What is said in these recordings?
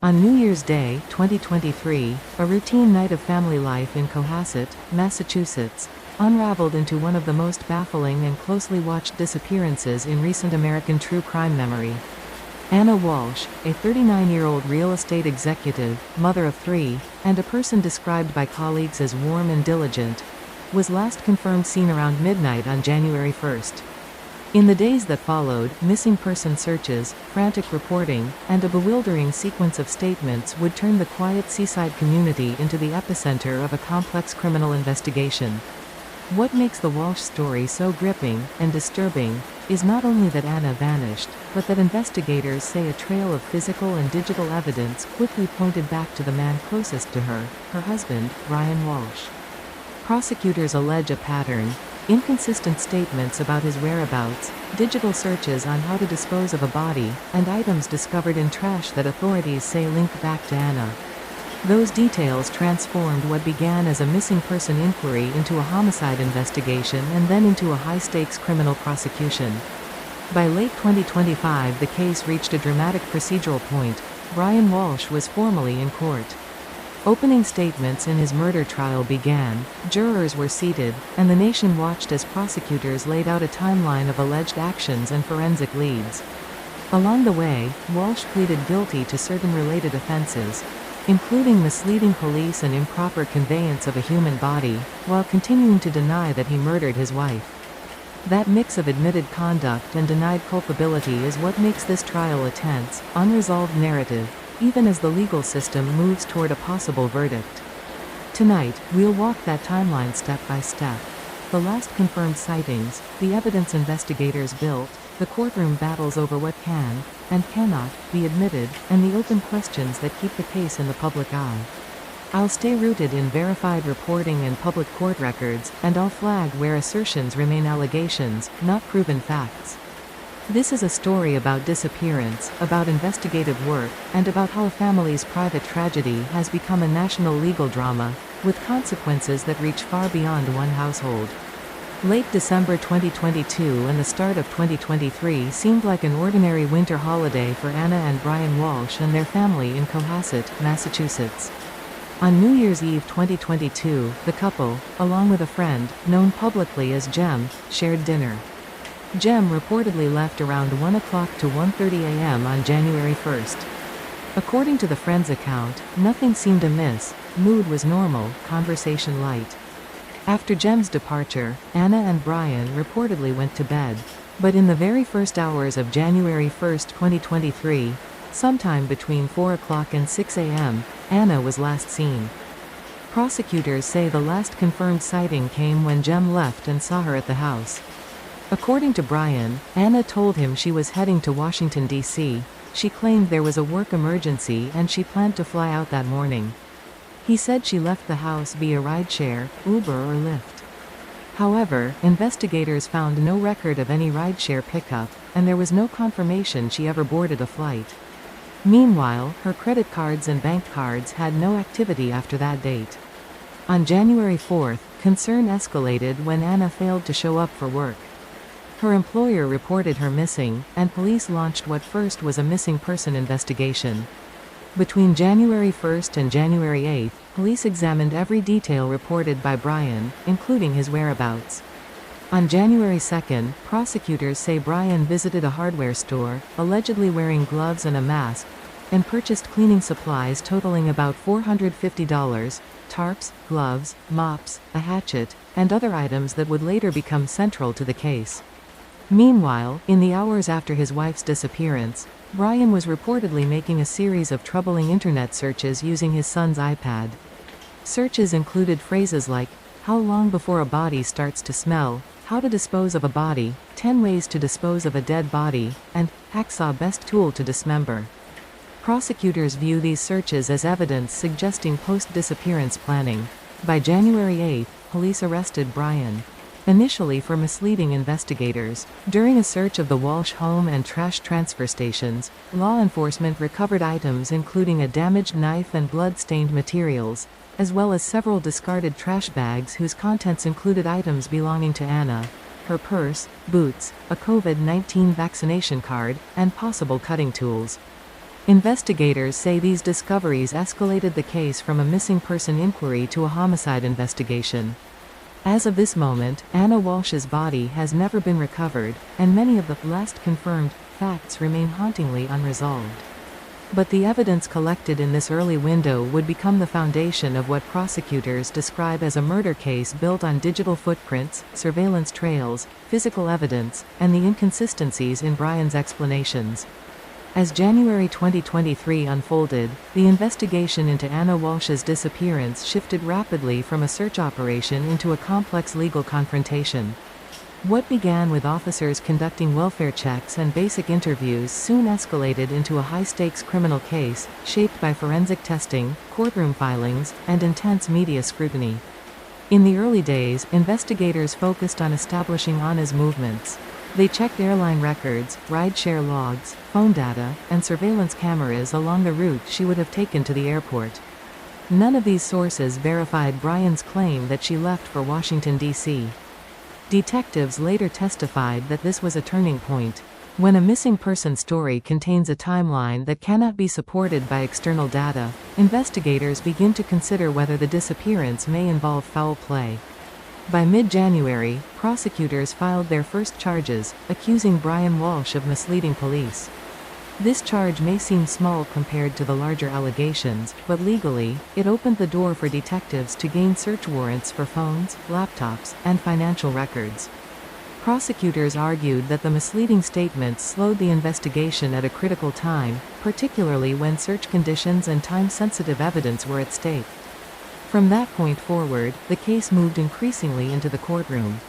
On New Year's Day, 2023, a routine night of family life in Cohasset, Massachusetts, unraveled into one of the most baffling and closely watched disappearances in recent American true crime memory. Ana Walshe, a 39-year-old real estate executive, mother of three, and a person described by colleagues as warm and diligent, was last confirmed seen around midnight on January 1st. In the days that followed, missing person searches, frantic reporting, and a bewildering sequence of statements would turn the quiet seaside community into the epicenter of a complex criminal investigation. What makes the Walshe story so gripping and disturbing is not only that Ana vanished, but that investigators say a trail of physical and digital evidence quickly pointed back to the man closest to her, her husband, Brian Walshe. Prosecutors allege a pattern: inconsistent statements about his whereabouts, digital searches on how to dispose of a body, and items discovered in trash that authorities say link back to Ana. Those details transformed what began as a missing person inquiry into a homicide investigation and then into a high-stakes criminal prosecution. By late 2025, the case reached a dramatic procedural point. Brian Walshe was formally in court. Opening statements in his murder trial began, jurors were seated, and the nation watched as prosecutors laid out a timeline of alleged actions and forensic leads. Along the way, Walshe pleaded guilty to certain related offenses, including misleading police and improper conveyance of a human body, while continuing to deny that he murdered his wife. That mix of admitted conduct and denied culpability is what makes this trial a tense, unresolved narrative, even as the legal system moves toward a possible verdict. Tonight, we'll walk that timeline step by step. The last confirmed sightings, the evidence investigators built, the courtroom battles over what can, and cannot, be admitted, and the open questions that keep the case in the public eye. I'll stay rooted in verified reporting and public court records, and I'll flag where assertions remain allegations, not proven facts. This is a story about disappearance, about investigative work, and about how a family's private tragedy has become a national legal drama, with consequences that reach far beyond one household. Late December 2022 and the start of 2023 seemed like an ordinary winter holiday for Ana and Brian Walshe and their family in Cohasset, Massachusetts. On New Year's Eve 2022, the couple, along with a friend, known publicly as Jem, shared dinner. Jem reportedly left around 1 o'clock to 1:30 a.m. on January 1st. According to the friend's account, nothing seemed amiss, mood was normal, conversation light. After Jem's departure, Ana and Brian reportedly went to bed. But in the very first hours of January 1st, 2023, sometime between 4 o'clock and 6 a.m., Ana was last seen. Prosecutors say the last confirmed sighting came when Jem left and saw her at the house. According to Brian, Ana told him she was heading to Washington, D.C. She claimed there was a work emergency and she planned to fly out that morning. He said she left the house via rideshare, Uber or Lyft. However, investigators found no record of any rideshare pickup, and there was no confirmation she ever boarded a flight. Meanwhile, her credit cards and bank cards had no activity after that date. On January 4th, concern escalated when Ana failed to show up for work. Her employer reported her missing, and police launched what first was a missing person investigation. Between January 1st and January 8th, police examined every detail reported by Brian, including his whereabouts. On January 2nd, prosecutors say Brian visited a hardware store, allegedly wearing gloves and a mask, and purchased cleaning supplies totaling about $450, tarps, gloves, mops, a hatchet, and other items that would later become central to the case. Meanwhile, in the hours after his wife's disappearance, Brian was reportedly making a series of troubling internet searches using his son's iPad. Searches included phrases like, "How long before a body starts to smell?" "How to dispose of a body?" "10 ways to dispose of a dead body," and "Hacksaw best tool to dismember." Prosecutors view these searches as evidence suggesting post-disappearance planning. By January 8th, police arrested Brian. Initially for misleading investigators, during a search of the Walshe home and trash transfer stations, law enforcement recovered items including a damaged knife and blood-stained materials, as well as several discarded trash bags whose contents included items belonging to Ana, her purse, boots, a COVID-19 vaccination card, and possible cutting tools. Investigators say these discoveries escalated the case from a missing person inquiry to a homicide investigation. As of this moment, Ana Walshe's body has never been recovered, and many of the last confirmed facts remain hauntingly unresolved. But the evidence collected in this early window would become the foundation of what prosecutors describe as a murder case built on digital footprints, surveillance trails, physical evidence, and the inconsistencies in Brian's explanations. As January 2023 unfolded, the investigation into Ana Walshe's disappearance shifted rapidly from a search operation into a complex legal confrontation. What began with officers conducting welfare checks and basic interviews soon escalated into a high-stakes criminal case, shaped by forensic testing, courtroom filings, and intense media scrutiny. In the early days, investigators focused on establishing Ana's movements. They checked airline records, ride-share logs, phone data, and surveillance cameras along the route she would have taken to the airport. None of these sources verified Brian's claim that she left for Washington, D.C. Detectives later testified that this was a turning point. When a missing person story contains a timeline that cannot be supported by external data, investigators begin to consider whether the disappearance may involve foul play. By mid-January, prosecutors filed their first charges, accusing Brian Walshe of misleading police. This charge may seem small compared to the larger allegations, but legally, it opened the door for detectives to gain search warrants for phones, laptops, and financial records. Prosecutors argued that the misleading statements slowed the investigation at a critical time, particularly when search conditions and time-sensitive evidence were at stake. From that point forward, the case moved increasingly into the courtroom.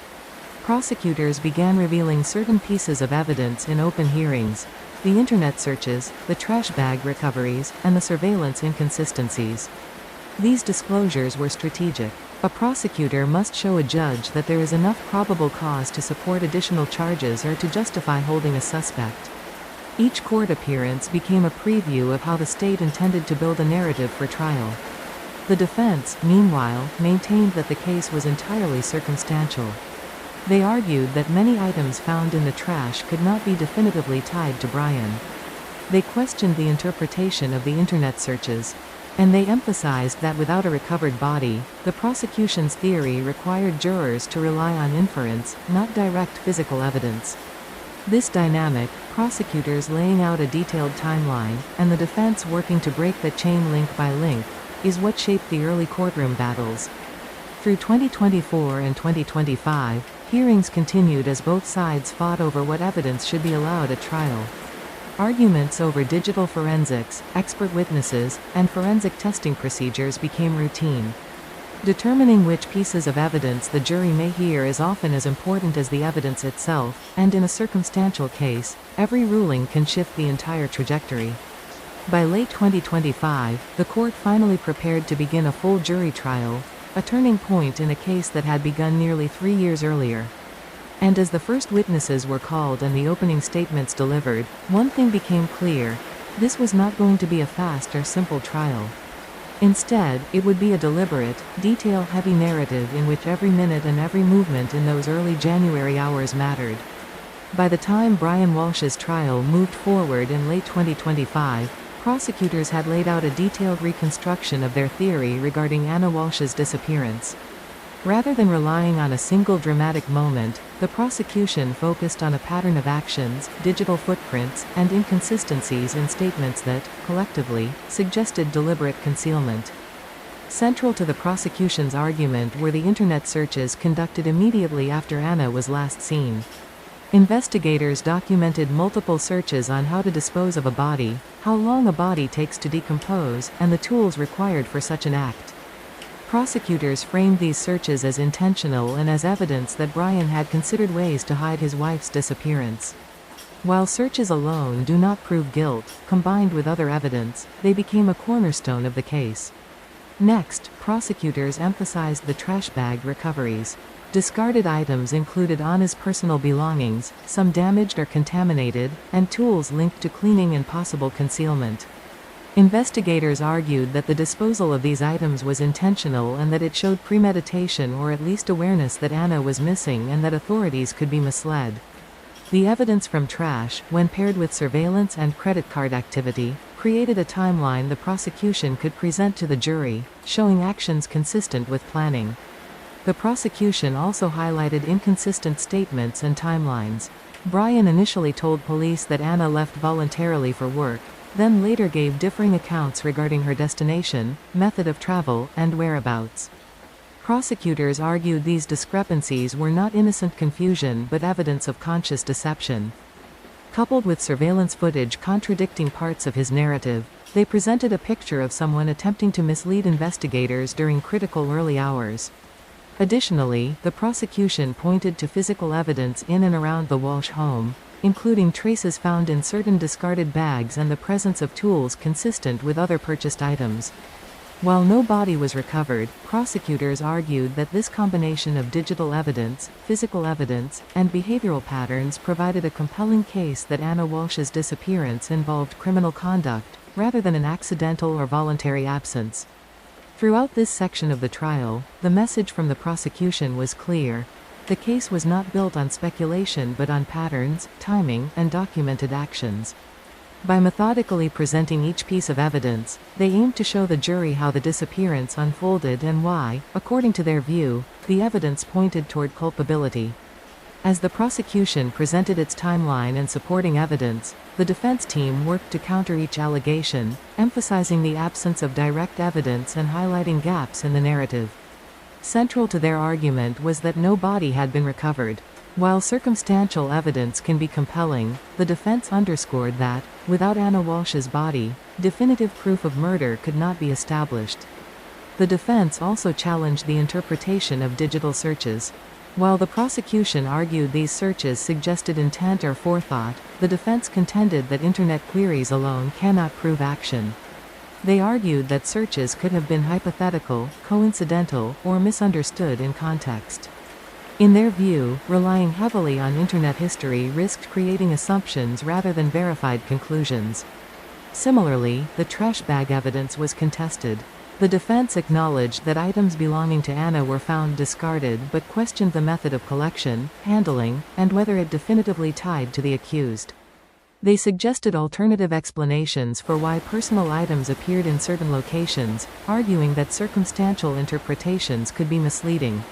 Prosecutors began revealing certain pieces of evidence in open hearings: the internet searches, the trash bag recoveries, and the surveillance inconsistencies. These disclosures were strategic. A prosecutor must show a judge that there is enough probable cause to support additional charges or to justify holding a suspect. Each court appearance became a preview of how the state intended to build a narrative for trial. The defense, meanwhile, maintained that the case was entirely circumstantial. They argued that many items found in the trash could not be definitively tied to Brian. They questioned the interpretation of the internet searches. And they emphasized that without a recovered body, the prosecution's theory required jurors to rely on inference, not direct physical evidence. This dynamic, prosecutors laying out a detailed timeline, and the defense working to break the chain link by link, is what shaped the early courtroom battles. Through 2024 and 2025, hearings continued as both sides fought over what evidence should be allowed at trial. Arguments over digital forensics, expert witnesses, and forensic testing procedures became routine. Determining which pieces of evidence the jury may hear is often as important as the evidence itself, and in a circumstantial case, every ruling can shift the entire trajectory. By late 2025, the court finally prepared to begin a full jury trial, a turning point in a case that had begun nearly 3 years earlier. And as the first witnesses were called and the opening statements delivered, one thing became clear: this was not going to be a fast or simple trial. Instead, it would be a deliberate, detail-heavy narrative in which every minute and every movement in those early January hours mattered. By the time Brian Walshe's trial moved forward in late 2025, prosecutors had laid out a detailed reconstruction of their theory regarding Ana Walshe's disappearance. Rather than relying on a single dramatic moment, the prosecution focused on a pattern of actions, digital footprints, and inconsistencies in statements that, collectively, suggested deliberate concealment. Central to the prosecution's argument were the internet searches conducted immediately after Ana was last seen. Investigators documented multiple searches on how to dispose of a body, how long a body takes to decompose, and the tools required for such an act. Prosecutors framed these searches as intentional and as evidence that Brian had considered ways to hide his wife's disappearance. While searches alone do not prove guilt, combined with other evidence, they became a cornerstone of the case. Next, prosecutors emphasized the trash bag recoveries. Discarded items included Ana's personal belongings, some damaged or contaminated, and tools linked to cleaning and possible concealment. Investigators argued that the disposal of these items was intentional and that it showed premeditation or at least awareness that Ana was missing and that authorities could be misled. The evidence from trash, when paired with surveillance and credit card activity, created a timeline the prosecution could present to the jury, showing actions consistent with planning. The prosecution also highlighted inconsistent statements and timelines. Brian initially told police that Ana left voluntarily for work, then later gave differing accounts regarding her destination, method of travel, and whereabouts. Prosecutors argued these discrepancies were not innocent confusion but evidence of conscious deception. Coupled with surveillance footage contradicting parts of his narrative, they presented a picture of someone attempting to mislead investigators during critical early hours. Additionally, the prosecution pointed to physical evidence in and around the Walshe home, including traces found in certain discarded bags and the presence of tools consistent with other purchased items. While no body was recovered, prosecutors argued that this combination of digital evidence, physical evidence, and behavioral patterns provided a compelling case that Ana Walshe's disappearance involved criminal conduct, rather than an accidental or voluntary absence. Throughout this section of the trial, the message from the prosecution was clear. The case was not built on speculation but on patterns, timing, and documented actions. By methodically presenting each piece of evidence, they aimed to show the jury how the disappearance unfolded and why, according to their view, the evidence pointed toward culpability. As the prosecution presented its timeline and supporting evidence, the defense team worked to counter each allegation, emphasizing the absence of direct evidence and highlighting gaps in the narrative. Central to their argument was that no body had been recovered. While circumstantial evidence can be compelling, the defense underscored that, without Ana Walshe's body, definitive proof of murder could not be established. The defense also challenged the interpretation of digital searches. While the prosecution argued these searches suggested intent or forethought, the defense contended that internet queries alone cannot prove action. They argued that searches could have been hypothetical, coincidental, or misunderstood in context. In their view, relying heavily on internet history risked creating assumptions rather than verified conclusions. Similarly, the trash bag evidence was contested. The defense acknowledged that items belonging to Ana were found discarded but questioned the method of collection, handling, and whether it definitively tied to the accused. They suggested alternative explanations for why personal items appeared in certain locations, arguing that circumstantial interpretations could be misleading.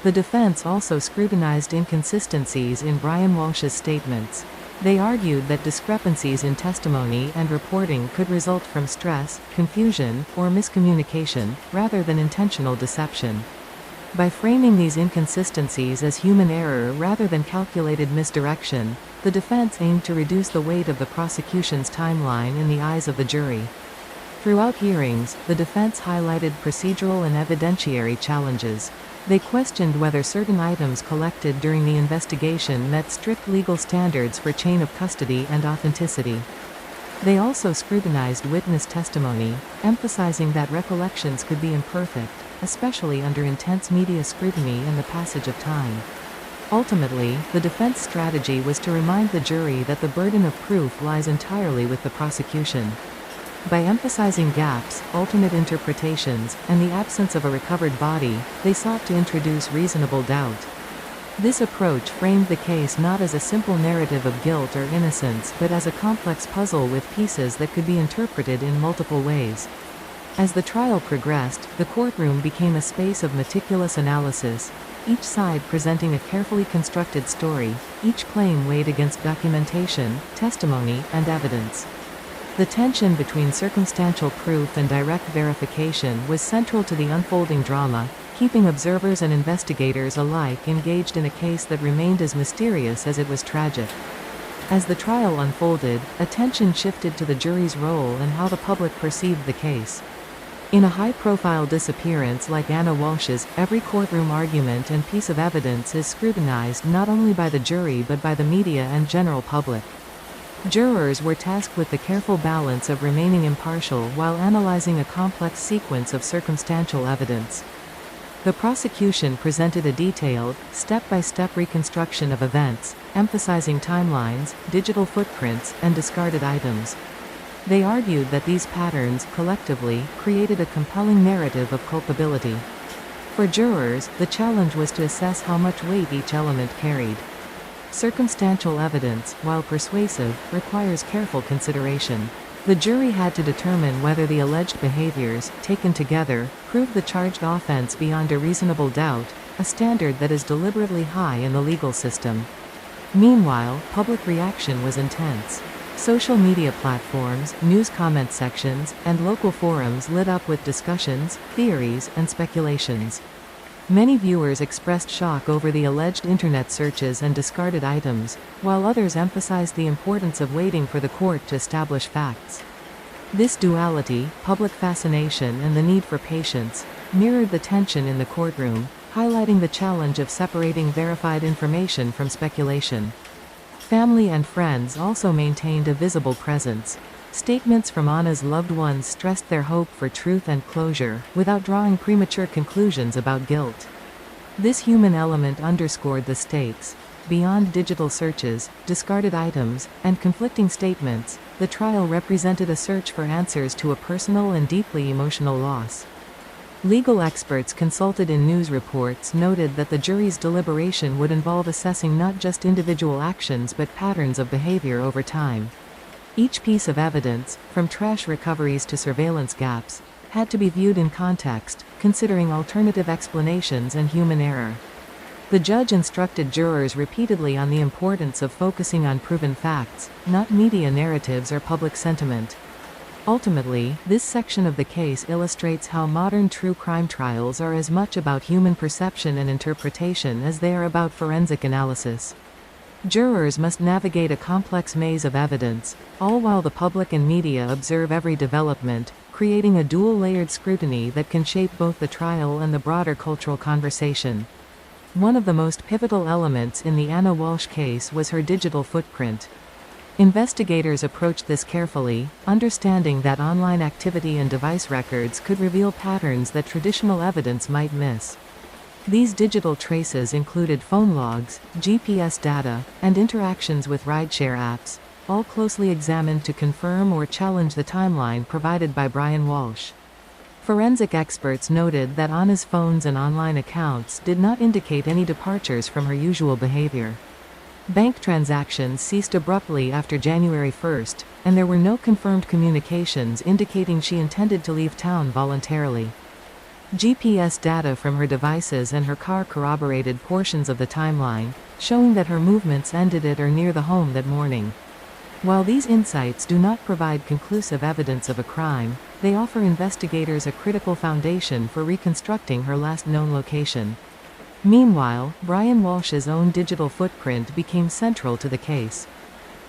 The defense also scrutinized inconsistencies in Brian Walshe's statements. They argued that discrepancies in testimony and reporting could result from stress, confusion, or miscommunication, rather than intentional deception. By framing these inconsistencies as human error rather than calculated misdirection, the defense aimed to reduce the weight of the prosecution's timeline in the eyes of the jury. Throughout hearings, the defense highlighted procedural and evidentiary challenges. They questioned whether certain items collected during the investigation met strict legal standards for chain of custody and authenticity. They also scrutinized witness testimony, emphasizing that recollections could be imperfect, especially under intense media scrutiny and the passage of time. Ultimately, the defense strategy was to remind the jury that the burden of proof lies entirely with the prosecution. By emphasizing gaps, alternate interpretations, and the absence of a recovered body, they sought to introduce reasonable doubt. This approach framed the case not as a simple narrative of guilt or innocence but as a complex puzzle with pieces that could be interpreted in multiple ways. As the trial progressed, the courtroom became a space of meticulous analysis, each side presenting a carefully constructed story, each claim weighed against documentation, testimony, and evidence. The tension between circumstantial proof and direct verification was central to the unfolding drama, keeping observers and investigators alike engaged in a case that remained as mysterious as it was tragic. As the trial unfolded, attention shifted to the jury's role and how the public perceived the case. In a high-profile disappearance like Ana Walshe's, every courtroom argument and piece of evidence is scrutinized not only by the jury but by the media and general public. Jurors were tasked with the careful balance of remaining impartial while analyzing a complex sequence of circumstantial evidence. The prosecution presented a detailed, step-by-step reconstruction of events, emphasizing timelines, digital footprints, and discarded items. They argued that these patterns, collectively, created a compelling narrative of culpability. For jurors, the challenge was to assess how much weight each element carried. Circumstantial evidence, while persuasive, requires careful consideration. The jury had to determine whether the alleged behaviors, taken together, proved the charged offense beyond a reasonable doubt, a standard that is deliberately high in the legal system. Meanwhile, public reaction was intense. Social media platforms, news comment sections, and local forums lit up with discussions, theories, and speculations. Many viewers expressed shock over the alleged internet searches and discarded items, while others emphasized the importance of waiting for the court to establish facts. This duality, public fascination and the need for patience, mirrored the tension in the courtroom, highlighting the challenge of separating verified information from speculation. Family and friends also maintained a visible presence. Statements from Ana's loved ones stressed their hope for truth and closure, without drawing premature conclusions about guilt. This human element underscored the stakes. Beyond digital searches, discarded items, and conflicting statements, the trial represented a search for answers to a personal and deeply emotional loss. Legal experts consulted in news reports noted that the jury's deliberation would involve assessing not just individual actions but patterns of behavior over time. Each piece of evidence, from trash recoveries to surveillance gaps, had to be viewed in context, considering alternative explanations and human error. The judge instructed jurors repeatedly on the importance of focusing on proven facts, not media narratives or public sentiment. Ultimately, this section of the case illustrates how modern true crime trials are as much about human perception and interpretation as they are about forensic analysis. Jurors must navigate a complex maze of evidence, all while the public and media observe every development, creating a dual-layered scrutiny that can shape both the trial and the broader cultural conversation. One of the most pivotal elements in the Ana Walshe case was her digital footprint. Investigators approached this carefully, understanding that online activity and device records could reveal patterns that traditional evidence might miss. These digital traces included phone logs, GPS data, and interactions with rideshare apps, all closely examined to confirm or challenge the timeline provided by Brian Walshe. Forensic experts noted that Ana's phones and online accounts did not indicate any departures from her usual behavior. Bank transactions ceased abruptly after January 1, and there were no confirmed communications indicating she intended to leave town voluntarily. GPS data from her devices and her car corroborated portions of the timeline, showing that her movements ended at or near the home that morning. While these insights do not provide conclusive evidence of a crime, they offer investigators a critical foundation for reconstructing her last known location. Meanwhile, Brian Walsh's own digital footprint became central to the case.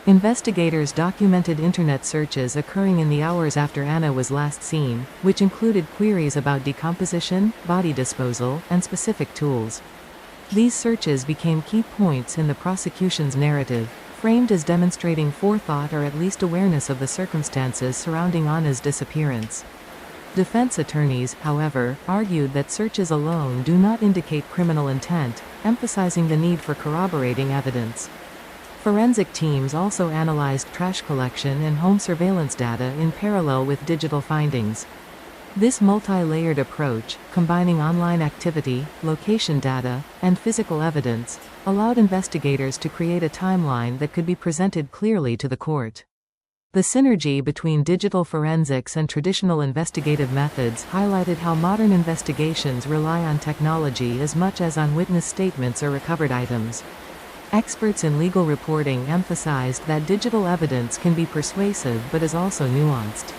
Investigators documented internet searches occurring in the hours after Ana was last seen, which included queries about decomposition, body disposal, and specific tools. These searches became key points in the prosecution's narrative, framed as demonstrating forethought or at least awareness of the circumstances surrounding Ana's disappearance. Defense attorneys, however, argued that searches alone do not indicate criminal intent, emphasizing the need for corroborating evidence. Forensic teams also analyzed trash collection and home surveillance data in parallel with digital findings. This multi-layered approach, combining online activity, location data, and physical evidence, allowed investigators to create a timeline that could be presented clearly to the court. The synergy between digital forensics and traditional investigative methods highlighted how modern investigations rely on technology as much as on witness statements or recovered items. Experts in legal reporting emphasized that digital evidence can be persuasive but is also nuanced.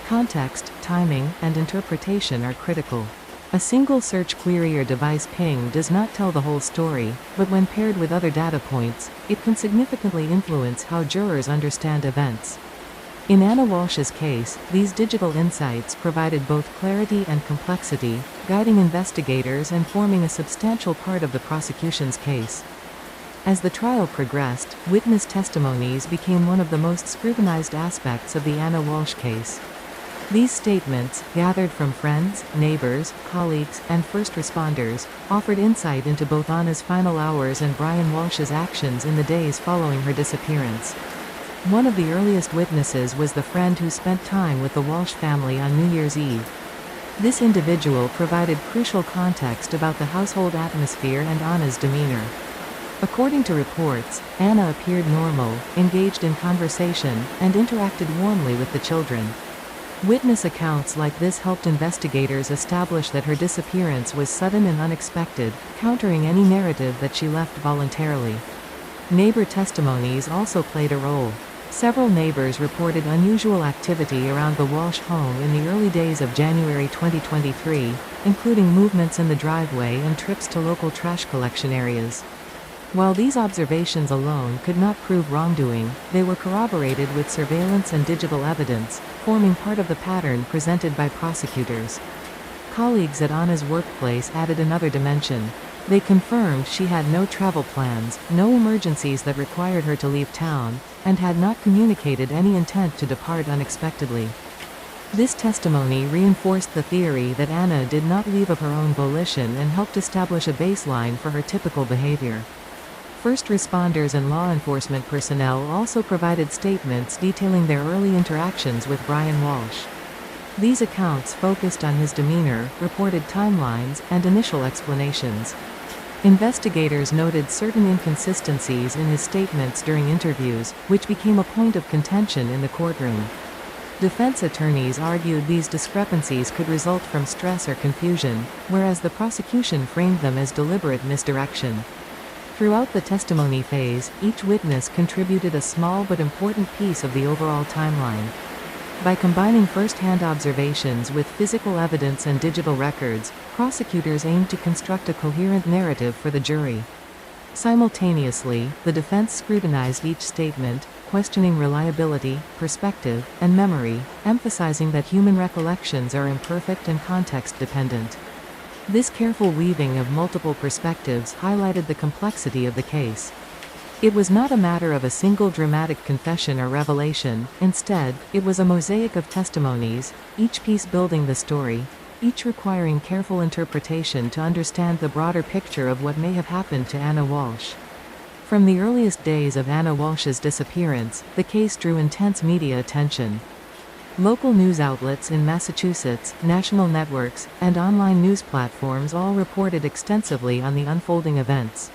Context, timing, and interpretation are critical. A single search query or device ping does not tell the whole story, but when paired with other data points, it can significantly influence how jurors understand events. In Ana Walshe's case, these digital insights provided both clarity and complexity, guiding investigators and forming a substantial part of the prosecution's case. As the trial progressed, witness testimonies became one of the most scrutinized aspects of the Ana Walshe case. These statements, gathered from friends, neighbors, colleagues, and first responders, offered insight into both Ana's final hours and Brian Walsh's actions in the days following her disappearance. One of the earliest witnesses was the friend who spent time with the Walshe family on New Year's Eve. This individual provided crucial context about the household atmosphere and Ana's demeanor. According to reports, Ana appeared normal, engaged in conversation, and interacted warmly with the children. Witness accounts like this helped investigators establish that her disappearance was sudden and unexpected, countering any narrative that she left voluntarily. Neighbor testimonies also played a role. Several neighbors reported unusual activity around the Walshe home in the early days of January 2023, including movements in the driveway and trips to local trash collection areas. While these observations alone could not prove wrongdoing, they were corroborated with surveillance and digital evidence, forming part of the pattern presented by prosecutors. Colleagues at Ana's workplace added another dimension. They confirmed she had no travel plans, no emergencies that required her to leave town, and had not communicated any intent to depart unexpectedly. This testimony reinforced the theory that Ana did not leave of her own volition and helped establish a baseline for her typical behavior. First responders and law enforcement personnel also provided statements detailing their early interactions with Brian Walshe. These accounts focused on his demeanor, reported timelines, and initial explanations. Investigators noted certain inconsistencies in his statements during interviews, which became a point of contention in the courtroom. Defense attorneys argued these discrepancies could result from stress or confusion, whereas the prosecution framed them as deliberate misdirection. Throughout the testimony phase, each witness contributed a small but important piece of the overall timeline. By combining first-hand observations with physical evidence and digital records, prosecutors aimed to construct a coherent narrative for the jury. Simultaneously, the defense scrutinized each statement, questioning reliability, perspective, and memory, emphasizing that human recollections are imperfect and context-dependent. This careful weaving of multiple perspectives highlighted the complexity of the case. It was not a matter of a single dramatic confession or revelation, instead, it was a mosaic of testimonies, each piece building the story, each requiring careful interpretation to understand the broader picture of what may have happened to Ana Walshe. From the earliest days of Ana Walshe's disappearance, the case drew intense media attention. Local news outlets in Massachusetts, national networks, and online news platforms all reported extensively on the unfolding events.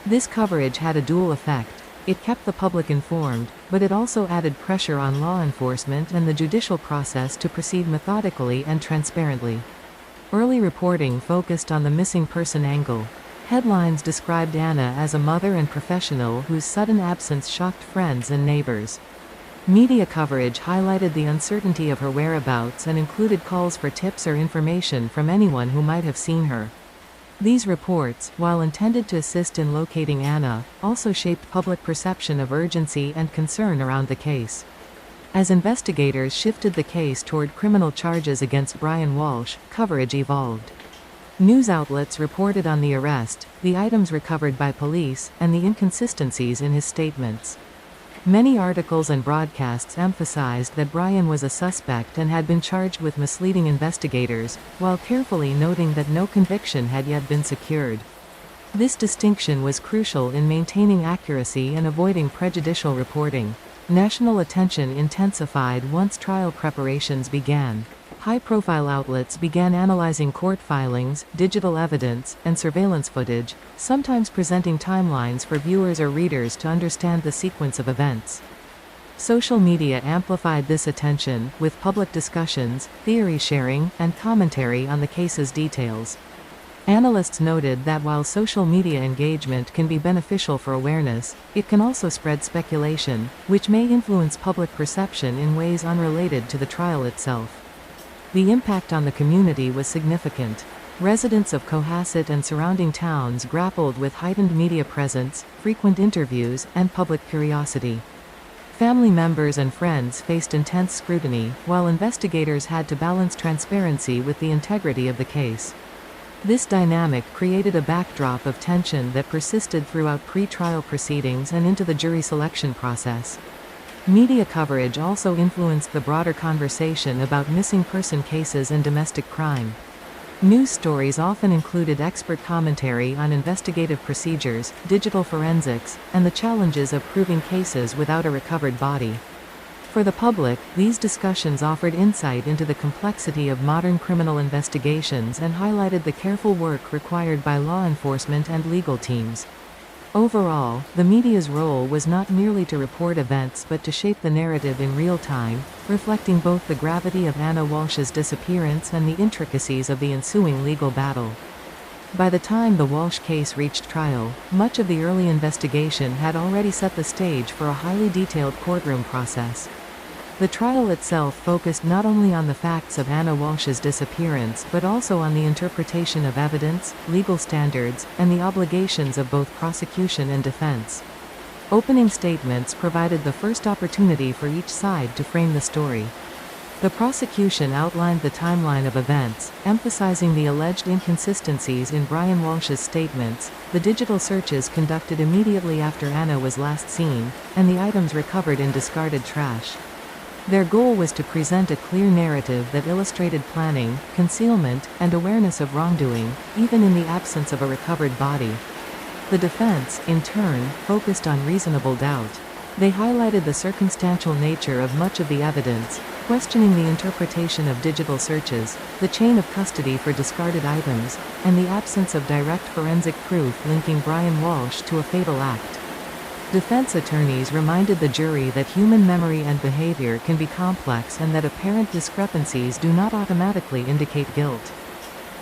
This coverage had a dual effect. It kept the public informed, but it also added pressure on law enforcement and the judicial process to proceed methodically and transparently. Early reporting focused on the missing person angle. Headlines described Ana as a mother and professional whose sudden absence shocked friends and neighbors. Media coverage highlighted the uncertainty of her whereabouts and included calls for tips or information from anyone who might have seen her. These reports, while intended to assist in locating Ana, also shaped public perception of urgency and concern around the case. As investigators shifted the case toward criminal charges against Brian Walshe, coverage evolved. News outlets reported on the arrest, the items recovered by police, and the inconsistencies in his statements. Many articles and broadcasts emphasized that Brian was a suspect and had been charged with misleading investigators, while carefully noting that no conviction had yet been secured. This distinction was crucial in maintaining accuracy and avoiding prejudicial reporting. National attention intensified once trial preparations began. High-profile outlets began analyzing court filings, digital evidence, and surveillance footage, sometimes presenting timelines for viewers or readers to understand the sequence of events. Social media amplified this attention, with public discussions, theory sharing, and commentary on the case's details. Analysts noted that while social media engagement can be beneficial for awareness, it can also spread speculation, which may influence public perception in ways unrelated to the trial itself. The impact on the community was significant. Residents of Cohasset and surrounding towns grappled with heightened media presence, frequent interviews, and public curiosity. Family members and friends faced intense scrutiny, while investigators had to balance transparency with the integrity of the case. This dynamic created a backdrop of tension that persisted throughout pre-trial proceedings and into the jury selection process. Media coverage also influenced the broader conversation about missing person cases and domestic crime. News stories often included expert commentary on investigative procedures, digital forensics, and the challenges of proving cases without a recovered body. For the public, these discussions offered insight into the complexity of modern criminal investigations and highlighted the careful work required by law enforcement and legal teams. Overall, the media's role was not merely to report events but to shape the narrative in real time, reflecting both the gravity of Ana Walshe's disappearance and the intricacies of the ensuing legal battle. By the time the Walshe case reached trial, much of the early investigation had already set the stage for a highly detailed courtroom process. The trial itself focused not only on the facts of Ana Walshe's disappearance but also on the interpretation of evidence, legal standards, and the obligations of both prosecution and defense. Opening statements provided the first opportunity for each side to frame the story. The prosecution outlined the timeline of events, emphasizing the alleged inconsistencies in Brian Walshe's statements, the digital searches conducted immediately after Ana was last seen, and the items recovered in discarded trash. Their goal was to present a clear narrative that illustrated planning, concealment, and awareness of wrongdoing, even in the absence of a recovered body. The defense, in turn, focused on reasonable doubt. They highlighted the circumstantial nature of much of the evidence, questioning the interpretation of digital searches, the chain of custody for discarded items, and the absence of direct forensic proof linking Brian Walshe to a fatal act. Defense attorneys reminded the jury that human memory and behavior can be complex and that apparent discrepancies do not automatically indicate guilt.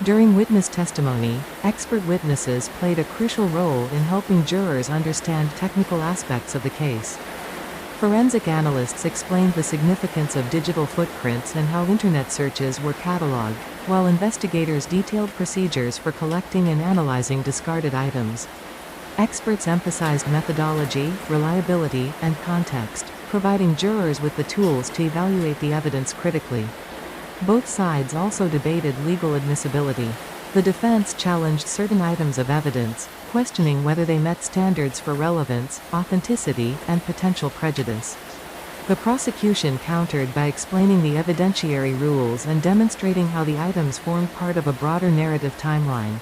During witness testimony, expert witnesses played a crucial role in helping jurors understand technical aspects of the case. Forensic analysts explained the significance of digital footprints and how internet searches were cataloged, while investigators detailed procedures for collecting and analyzing discarded items. Experts emphasized methodology, reliability, and context, providing jurors with the tools to evaluate the evidence critically. Both sides also debated legal admissibility. The defense challenged certain items of evidence, questioning whether they met standards for relevance, authenticity, and potential prejudice. The prosecution countered by explaining the evidentiary rules and demonstrating how the items formed part of a broader narrative timeline.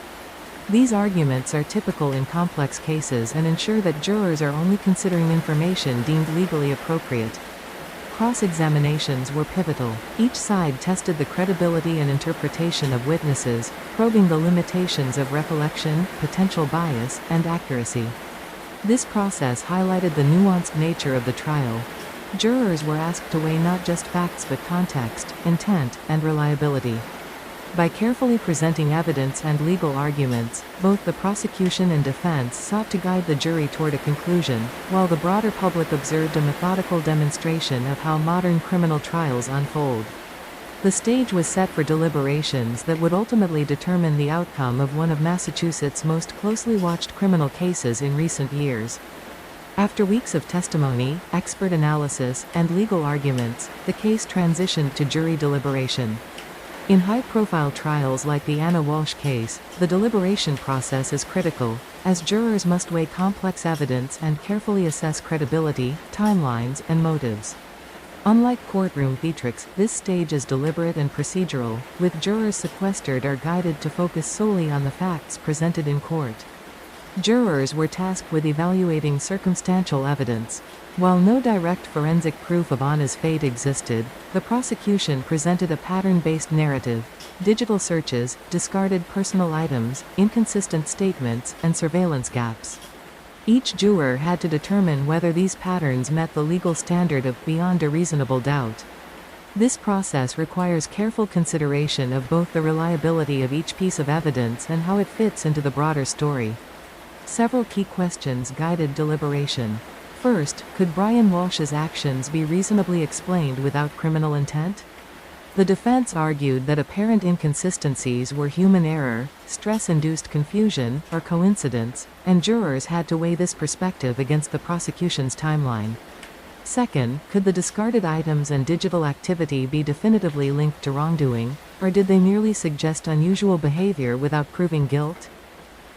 These arguments are typical in complex cases and ensure that jurors are only considering information deemed legally appropriate. Cross-examinations were pivotal. Each side tested the credibility and interpretation of witnesses, probing the limitations of recollection, potential bias, and accuracy. This process highlighted the nuanced nature of the trial. Jurors were asked to weigh not just facts but context, intent, and reliability. By carefully presenting evidence and legal arguments, both the prosecution and defense sought to guide the jury toward a conclusion, while the broader public observed a methodical demonstration of how modern criminal trials unfold. The stage was set for deliberations that would ultimately determine the outcome of one of Massachusetts' most closely watched criminal cases in recent years. After weeks of testimony, expert analysis, and legal arguments, the case transitioned to jury deliberation. In high-profile trials like the Ana Walshe case, the deliberation process is critical, as jurors must weigh complex evidence and carefully assess credibility, timelines, and motives. Unlike courtroom theatrics, this stage is deliberate and procedural, with jurors sequestered or guided to focus solely on the facts presented in court. Jurors were tasked with evaluating circumstantial evidence. While no direct forensic proof of Ana's fate existed, the prosecution presented a pattern-based narrative: digital searches, discarded personal items, inconsistent statements, and surveillance gaps. Each juror had to determine whether these patterns met the legal standard of beyond a reasonable doubt. This process requires careful consideration of both the reliability of each piece of evidence and how it fits into the broader story. Several key questions guided deliberation. First, could Brian Walshe's actions be reasonably explained without criminal intent? The defense argued that apparent inconsistencies were human error, stress-induced confusion, or coincidence, and jurors had to weigh this perspective against the prosecution's timeline. Second, could the discarded items and digital activity be definitively linked to wrongdoing, or did they merely suggest unusual behavior without proving guilt?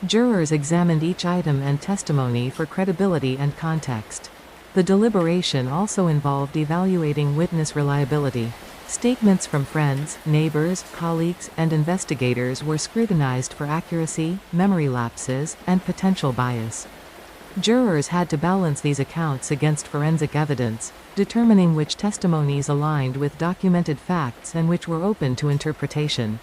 Jurors examined each item and testimony for credibility and context. The deliberation also involved evaluating witness reliability. Statements from friends, neighbors, colleagues, and investigators were scrutinized for accuracy, memory lapses, and potential bias. Jurors had to balance these accounts against forensic evidence, determining which testimonies aligned with documented facts and which were open to interpretation.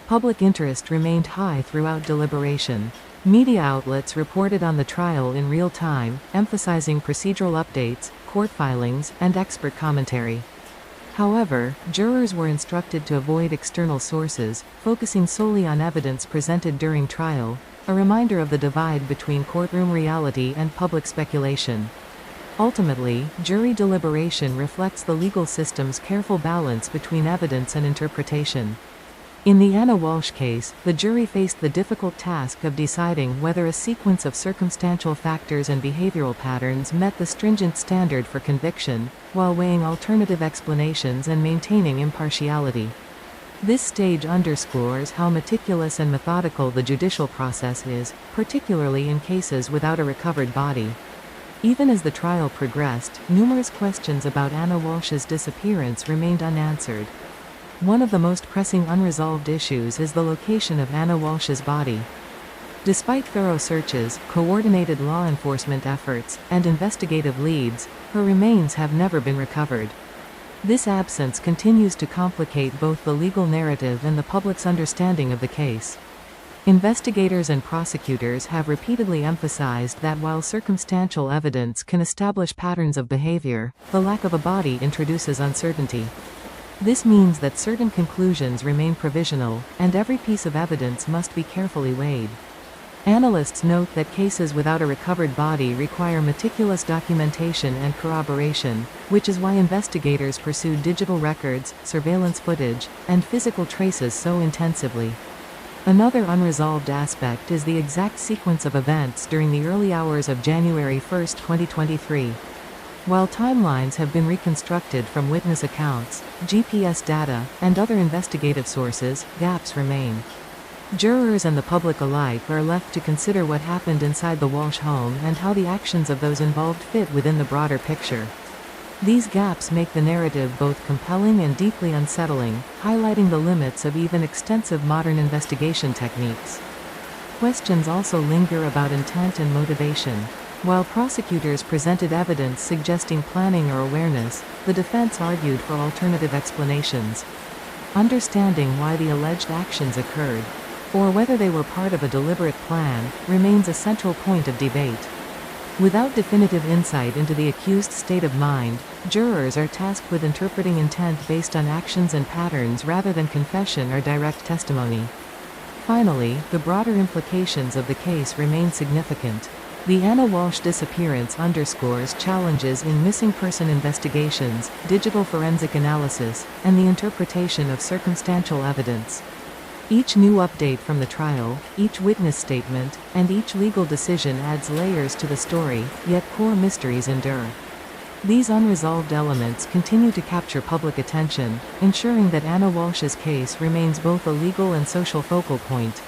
Public interest remained high throughout deliberation. Media outlets reported on the trial in real time, emphasizing procedural updates, court filings, and expert commentary. However, jurors were instructed to avoid external sources, focusing solely on evidence presented during trial, a reminder of the divide between courtroom reality and public speculation. Ultimately, jury deliberation reflects the legal system's careful balance between evidence and interpretation. In the Ana Walshe case, the jury faced the difficult task of deciding whether a sequence of circumstantial factors and behavioral patterns met the stringent standard for conviction, while weighing alternative explanations and maintaining impartiality. This stage underscores how meticulous and methodical the judicial process is, particularly in cases without a recovered body. Even as the trial progressed, numerous questions about Ana Walshe's disappearance remained unanswered. One of the most pressing unresolved issues is the location of Ana Walshe's body. Despite thorough searches, coordinated law enforcement efforts, and investigative leads, her remains have never been recovered. This absence continues to complicate both the legal narrative and the public's understanding of the case. Investigators and prosecutors have repeatedly emphasized that while circumstantial evidence can establish patterns of behavior, the lack of a body introduces uncertainty. This means that certain conclusions remain provisional, and every piece of evidence must be carefully weighed. Analysts note that cases without a recovered body require meticulous documentation and corroboration, which is why investigators pursue digital records, surveillance footage, and physical traces so intensively. Another unresolved aspect is the exact sequence of events during the early hours of January 1, 2023. While timelines have been reconstructed from witness accounts, GPS data, and other investigative sources, gaps remain. Jurors and the public alike are left to consider what happened inside the Walshe home and how the actions of those involved fit within the broader picture. These gaps make the narrative both compelling and deeply unsettling, highlighting the limits of even extensive modern investigation techniques. Questions also linger about intent and motivation. While prosecutors presented evidence suggesting planning or awareness, the defense argued for alternative explanations. Understanding why the alleged actions occurred, or whether they were part of a deliberate plan, remains a central point of debate. Without definitive insight into the accused's state of mind, jurors are tasked with interpreting intent based on actions and patterns rather than confession or direct testimony. Finally, the broader implications of the case remain significant. The Ana Walshe disappearance underscores challenges in missing person investigations, digital forensic analysis, and the interpretation of circumstantial evidence. Each new update from the trial, each witness statement, and each legal decision adds layers to the story, yet core mysteries endure. These unresolved elements continue to capture public attention, ensuring that Ana Walshe's case remains both a legal and social focal point.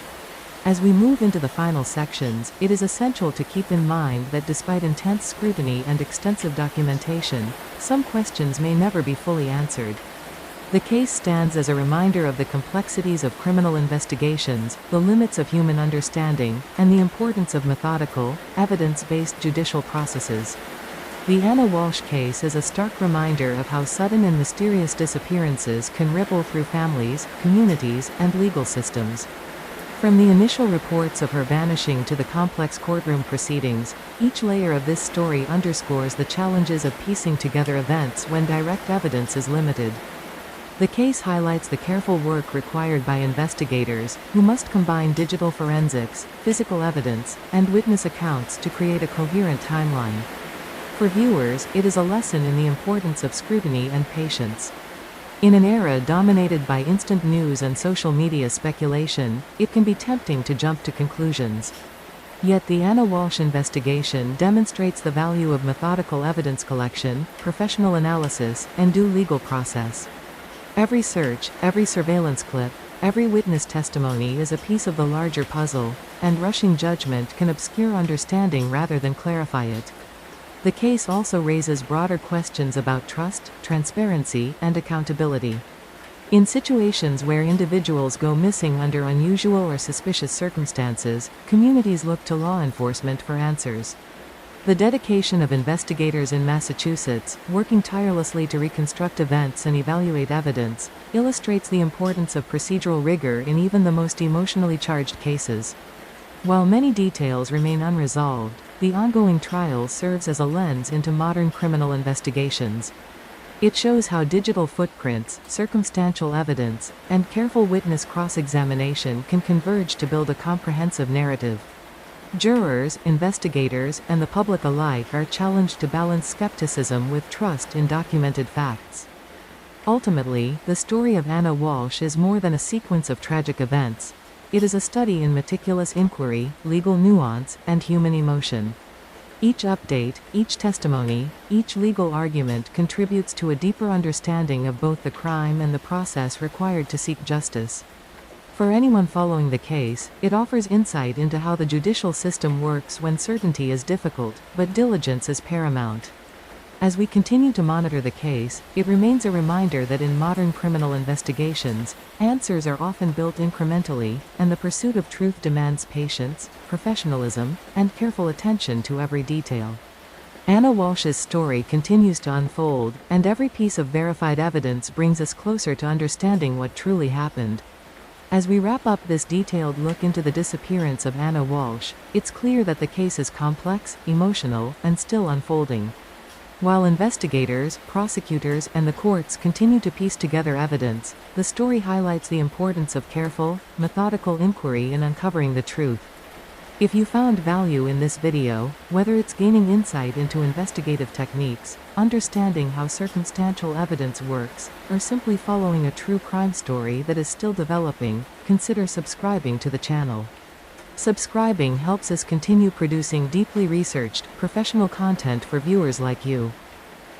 As we move into the final sections, it is essential to keep in mind that despite intense scrutiny and extensive documentation, some questions may never be fully answered. The case stands as a reminder of the complexities of criminal investigations, the limits of human understanding, and the importance of methodical, evidence-based judicial processes. The Ana Walshe case is a stark reminder of how sudden and mysterious disappearances can ripple through families, communities, and legal systems. From the initial reports of her vanishing to the complex courtroom proceedings, each layer of this story underscores the challenges of piecing together events when direct evidence is limited. The case highlights the careful work required by investigators, who must combine digital forensics, physical evidence, and witness accounts to create a coherent timeline. For viewers, it is a lesson in the importance of scrutiny and patience. In an era dominated by instant news and social media speculation, it can be tempting to jump to conclusions. Yet the Ana Walshe investigation demonstrates the value of methodical evidence collection, professional analysis, and due legal process. Every search, every surveillance clip, every witness testimony is a piece of the larger puzzle, and rushing judgment can obscure understanding rather than clarify it. The case also raises broader questions about trust, transparency, and accountability. In situations where individuals go missing under unusual or suspicious circumstances, communities look to law enforcement for answers. The dedication of investigators in Massachusetts, working tirelessly to reconstruct events and evaluate evidence, illustrates the importance of procedural rigor in even the most emotionally charged cases. While many details remain unresolved, the ongoing trial serves as a lens into modern criminal investigations. It shows how digital footprints, circumstantial evidence, and careful witness cross-examination can converge to build a comprehensive narrative. Jurors, investigators, and the public alike are challenged to balance skepticism with trust in documented facts. Ultimately, the story of Ana Walshe is more than a sequence of tragic events. It is a study in meticulous inquiry, legal nuance, and human emotion. Each update, each testimony, each legal argument contributes to a deeper understanding of both the crime and the process required to seek justice. For anyone following the case, it offers insight into how the judicial system works when certainty is difficult, but diligence is paramount. As we continue to monitor the case, it remains a reminder that in modern criminal investigations, answers are often built incrementally, and the pursuit of truth demands patience, professionalism, and careful attention to every detail. Ana Walshe's story continues to unfold, and every piece of verified evidence brings us closer to understanding what truly happened. As we wrap up this detailed look into the disappearance of Ana Walshe, it's clear that the case is complex, emotional, and still unfolding. While investigators, prosecutors, and the courts continue to piece together evidence, the story highlights the importance of careful, methodical inquiry in uncovering the truth. If you found value in this video, whether it's gaining insight into investigative techniques, understanding how circumstantial evidence works, or simply following a true crime story that is still developing, consider subscribing to the channel. Subscribing helps us continue producing deeply researched, professional content for viewers like you.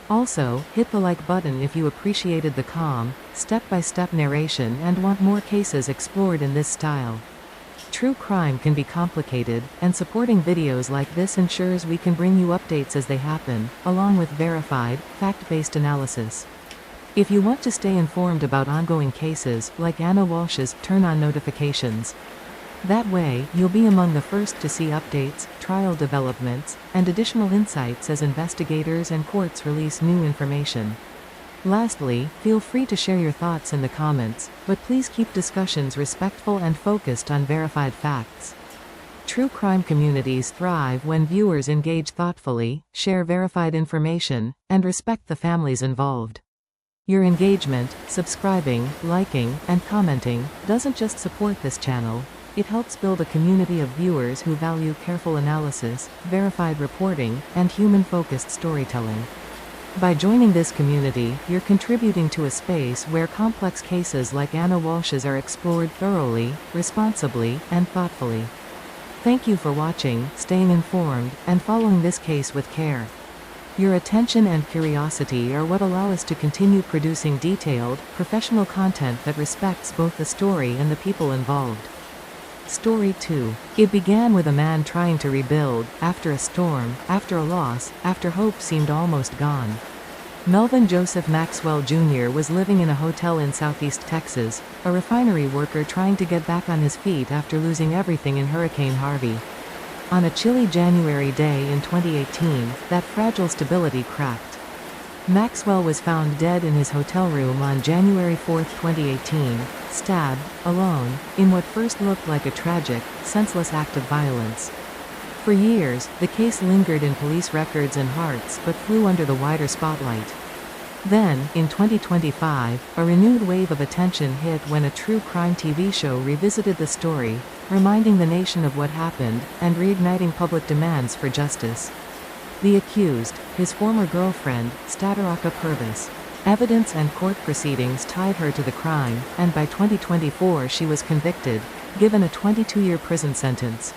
Also, hit the like button if you appreciated the calm, step-by-step narration and want more cases explored in this style. True crime can be complicated, and supporting videos like this ensures we can bring you updates as they happen, along with verified, fact-based analysis. If you want to stay informed about ongoing cases, like Ana Walshe's, turn on notifications. That way, you'll be among the first to see updates, trial developments, and additional insights as investigators and courts release new information. Lastly, feel free to share your thoughts in the comments, but please keep discussions respectful and focused on verified facts. True crime communities thrive when viewers engage thoughtfully, share verified information, and respect the families involved. Your engagement, subscribing, liking, and commenting doesn't just support this channel. It helps build a community of viewers who value careful analysis, verified reporting, and human-focused storytelling. By joining this community, you're contributing to a space where complex cases like Ana Walshe's are explored thoroughly, responsibly, and thoughtfully. Thank you for watching, staying informed, and following this case with care. Your attention and curiosity are what allow us to continue producing detailed, professional content that respects both the story and the people involved. Story 2. It began with a man trying to rebuild, after a storm, after a loss, after hope seemed almost gone. Melvin Joseph Maxwell Jr. was living in a hotel in southeast Texas, a refinery worker trying to get back on his feet after losing everything in Hurricane Harvey. On a chilly January day in 2018, that fragile stability cracked. Maxwell was found dead in his hotel room on January 4, 2018, stabbed, alone, in what first looked like a tragic, senseless act of violence. For years, the case lingered in police records and hearts but flew under the wider spotlight. Then, in 2025, a renewed wave of attention hit when a true crime TV show revisited the story, reminding the nation of what happened, and reigniting public demands for justice. The accused, his former girlfriend, Stataraka Purvis. Evidence and court proceedings tied her to the crime, and by 2024 she was convicted, given a 22-year prison sentence.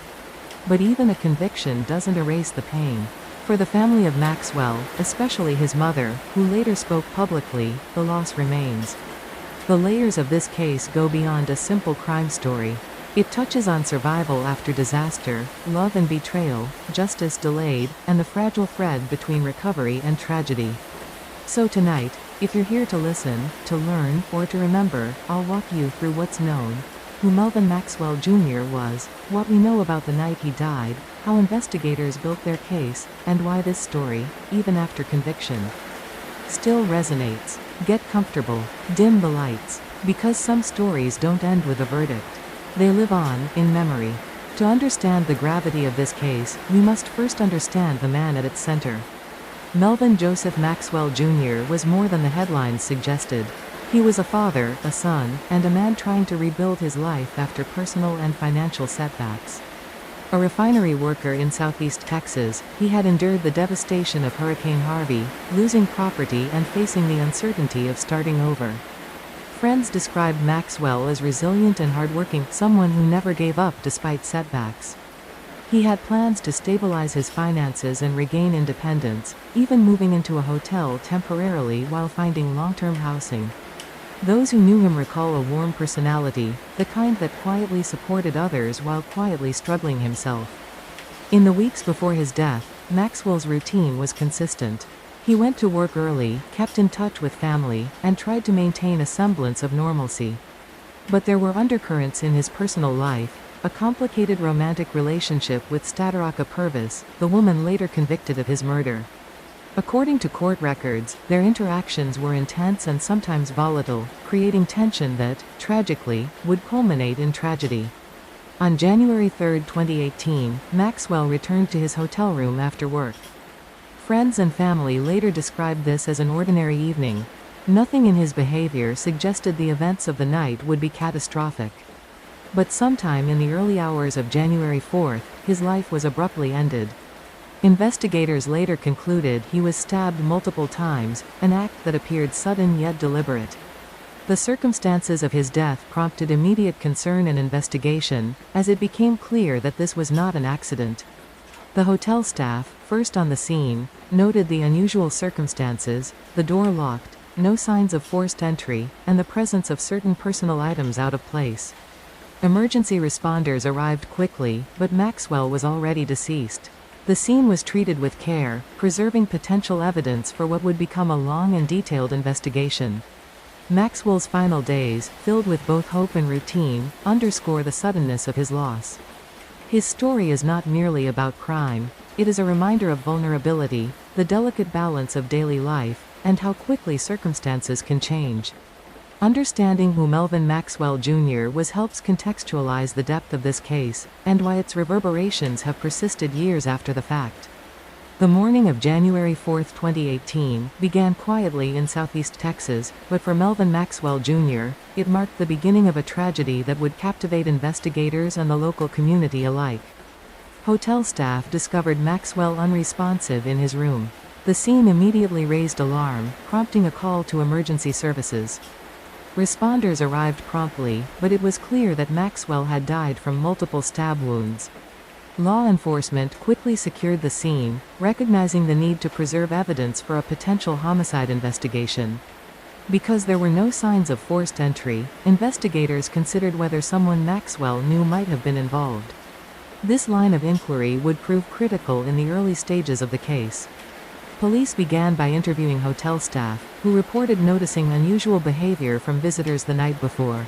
But even a conviction doesn't erase the pain. For the family of Maxwell, especially his mother, who later spoke publicly, the loss remains. The layers of this case go beyond a simple crime story. It touches on survival after disaster, love and betrayal, justice delayed, and the fragile thread between recovery and tragedy. So tonight, if you're here to listen, to learn, or to remember, I'll walk you through what's known, who Melvin Maxwell Jr. was, what we know about the night he died, how investigators built their case, and why this story, even after conviction, still resonates. Get comfortable, dim the lights, because some stories don't end with a verdict. They live on, in memory. To understand the gravity of this case, we must first understand the man at its center. Melvin Joseph Maxwell Jr. was more than the headlines suggested. He was a father, a son, and a man trying to rebuild his life after personal and financial setbacks. A refinery worker in southeast Texas, he had endured the devastation of Hurricane Harvey, losing property and facing the uncertainty of starting over. Friends described Maxwell as resilient and hardworking, someone who never gave up despite setbacks. He had plans to stabilize his finances and regain independence, even moving into a hotel temporarily while finding long-term housing. Those who knew him recall a warm personality, the kind that quietly supported others while quietly struggling himself. In the weeks before his death, Maxwell's routine was consistent. He went to work early, kept in touch with family, and tried to maintain a semblance of normalcy. But there were undercurrents in his personal life, a complicated romantic relationship with Stadaraka Purvis, the woman later convicted of his murder. According to court records, their interactions were intense and sometimes volatile, creating tension that, tragically, would culminate in tragedy. On January 3, 2018, Maxwell returned to his hotel room after work. Friends and family later described this as an ordinary evening. Nothing in his behavior suggested the events of the night would be catastrophic. But sometime in the early hours of January 4, his life was abruptly ended. Investigators later concluded he was stabbed multiple times, an act that appeared sudden yet deliberate. The circumstances of his death prompted immediate concern and investigation, as it became clear that this was not an accident. The hotel staff, first on the scene, noted the unusual circumstances, the door locked, no signs of forced entry, and the presence of certain personal items out of place. Emergency responders arrived quickly, but Maxwell was already deceased. The scene was treated with care, preserving potential evidence for what would become a long and detailed investigation. Maxwell's final days, filled with both hope and routine, underscore the suddenness of his loss. His story is not merely about crime, it is a reminder of vulnerability, the delicate balance of daily life, and how quickly circumstances can change. Understanding who Melvin Maxwell Jr. was helps contextualize the depth of this case, and why its reverberations have persisted years after the fact. The morning of January 4, 2018, began quietly in southeast Texas, but for Melvin Maxwell Jr., it marked the beginning of a tragedy that would captivate investigators and the local community alike. Hotel staff discovered Maxwell unresponsive in his room. The scene immediately raised alarm, prompting a call to emergency services. Responders arrived promptly, but it was clear that Maxwell had died from multiple stab wounds. Law enforcement quickly secured the scene, recognizing the need to preserve evidence for a potential homicide investigation. Because there were no signs of forced entry, investigators considered whether someone Maxwell knew might have been involved. This line of inquiry would prove critical in the early stages of the case. Police began by interviewing hotel staff, who reported noticing unusual behavior from visitors the night before.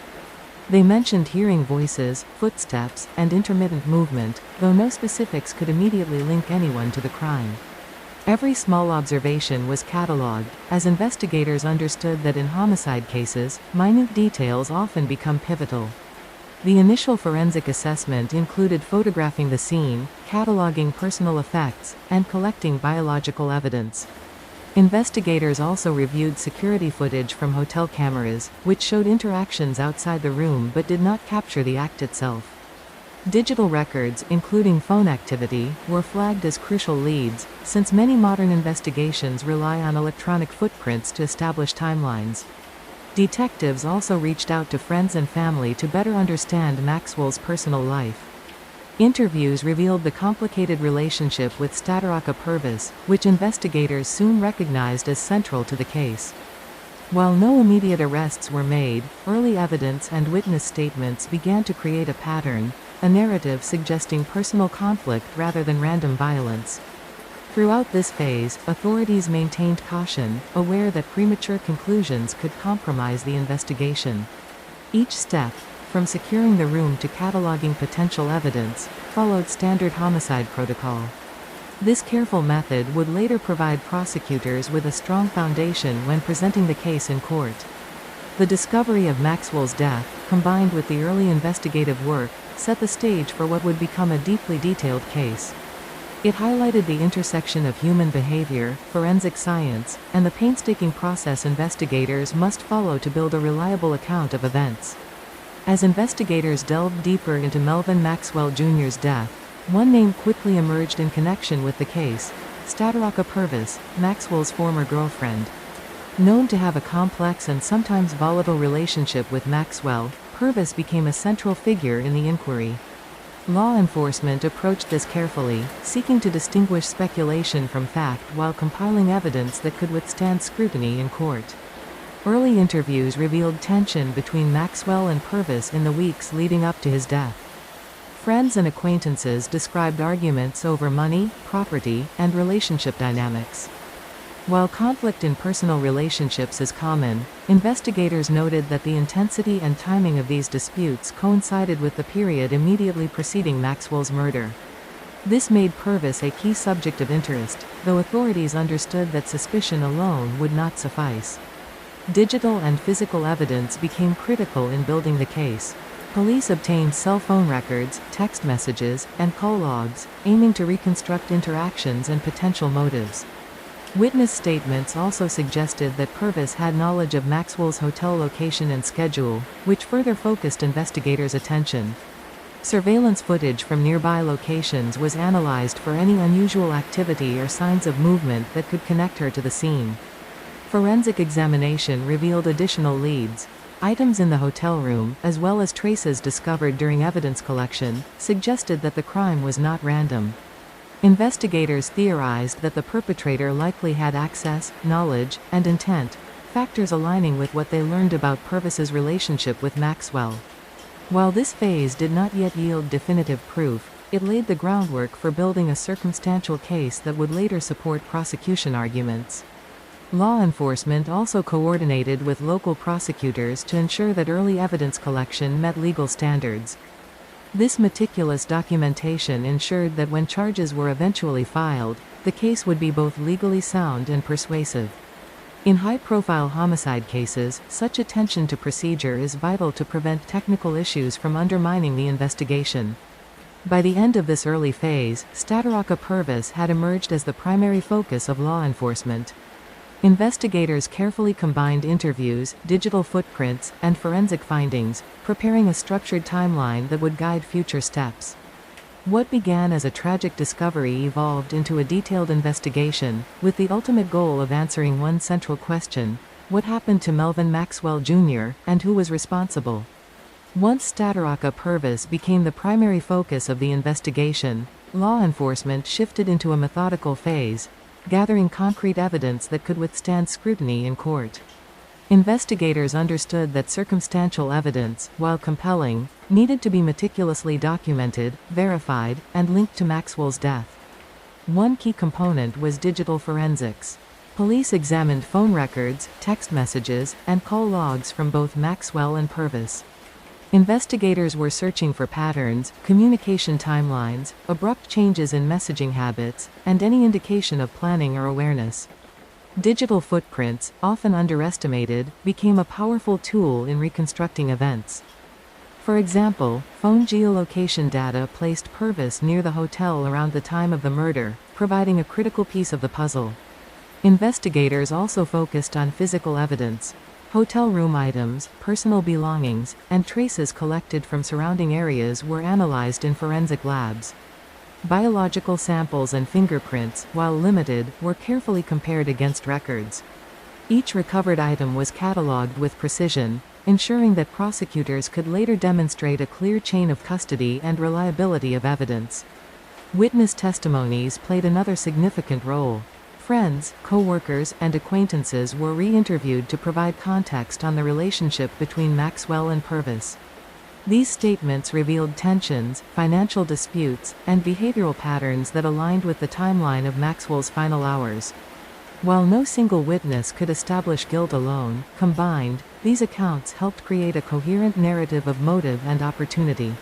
They mentioned hearing voices, footsteps, and intermittent movement, though no specifics could immediately link anyone to the crime. Every small observation was catalogued, as investigators understood that in homicide cases, minute details often become pivotal. The initial forensic assessment included photographing the scene, cataloging personal effects, and collecting biological evidence. Investigators also reviewed security footage from hotel cameras, which showed interactions outside the room but did not capture the act itself. Digital records, including phone activity, were flagged as crucial leads, since many modern investigations rely on electronic footprints to establish timelines. Detectives also reached out to friends and family to better understand Maxwell's personal life. Interviews revealed the complicated relationship with Stadaraka Purvis, which investigators soon recognized as central to the case. While no immediate arrests were made, early evidence and witness statements began to create a pattern, a narrative suggesting personal conflict rather than random violence. Throughout this phase, authorities maintained caution, aware that premature conclusions could compromise the investigation. Each step, from securing the room to cataloging potential evidence, followed standard homicide protocol. This careful method would later provide prosecutors with a strong foundation when presenting the case in court. The discovery of Maxwell's death, combined with the early investigative work, set the stage for what would become a deeply detailed case. It highlighted the intersection of human behavior, forensic science, and the painstaking process investigators must follow to build a reliable account of events. As investigators delved deeper into Melvin Maxwell Jr.'s death, one name quickly emerged in connection with the case: Stadaraka Purvis, Maxwell's former girlfriend. Known to have a complex and sometimes volatile relationship with Maxwell, Purvis became a central figure in the inquiry. Law enforcement approached this carefully, seeking to distinguish speculation from fact while compiling evidence that could withstand scrutiny in court. Early interviews revealed tension between Maxwell and Purvis in the weeks leading up to his death. Friends and acquaintances described arguments over money, property, and relationship dynamics. While conflict in personal relationships is common, investigators noted that the intensity and timing of these disputes coincided with the period immediately preceding Maxwell's murder. This made Purvis a key subject of interest, though authorities understood that suspicion alone would not suffice. Digital and physical evidence became critical in building the case. Police obtained cell phone records, text messages, and call logs, aiming to reconstruct interactions and potential motives. Witness statements also suggested that Purvis had knowledge of Maxwell's hotel location and schedule, which further focused investigators' attention. Surveillance footage from nearby locations was analyzed for any unusual activity or signs of movement that could connect her to the scene. Forensic examination revealed additional leads. Items in the hotel room, as well as traces discovered during evidence collection, suggested that the crime was not random. Investigators theorized that the perpetrator likely had access, knowledge, and intent, factors aligning with what they learned about Purvis's relationship with Maxwell. While this phase did not yet yield definitive proof, it laid the groundwork for building a circumstantial case that would later support prosecution arguments. Law enforcement also coordinated with local prosecutors to ensure that early evidence collection met legal standards. This meticulous documentation ensured that when charges were eventually filed, the case would be both legally sound and persuasive. In high-profile homicide cases, such attention to procedure is vital to prevent technical issues from undermining the investigation. By the end of this early phase, Stadaraka Purvis had emerged as the primary focus of law enforcement. Investigators carefully combined interviews, digital footprints, and forensic findings, preparing a structured timeline that would guide future steps. What began as a tragic discovery evolved into a detailed investigation, with the ultimate goal of answering one central question: what happened to Melvin Maxwell Jr., and who was responsible? Once Stadaraka Purvis became the primary focus of the investigation, law enforcement shifted into a methodical phase, gathering concrete evidence that could withstand scrutiny in court. Investigators understood that circumstantial evidence, while compelling, needed to be meticulously documented, verified, and linked to Maxwell's death. One key component was digital forensics. Police examined phone records, text messages, and call logs from both Maxwell and Purvis. Investigators were searching for patterns, communication timelines, abrupt changes in messaging habits, and any indication of planning or awareness. Digital footprints, often underestimated, became a powerful tool in reconstructing events. For example, phone geolocation data placed Purvis near the hotel around the time of the murder, providing a critical piece of the puzzle. Investigators also focused on physical evidence. Hotel room items, personal belongings, and traces collected from surrounding areas were analyzed in forensic labs. Biological samples and fingerprints, while limited, were carefully compared against records. Each recovered item was catalogued with precision, ensuring that prosecutors could later demonstrate a clear chain of custody and reliability of evidence. Witness testimonies played another significant role. Friends, co-workers, and acquaintances were re-interviewed to provide context on the relationship between Maxwell and Purvis. These statements revealed tensions, financial disputes, and behavioral patterns that aligned with the timeline of Maxwell's final hours. While no single witness could establish guilt alone, combined, these accounts helped create a coherent narrative of motive and opportunity.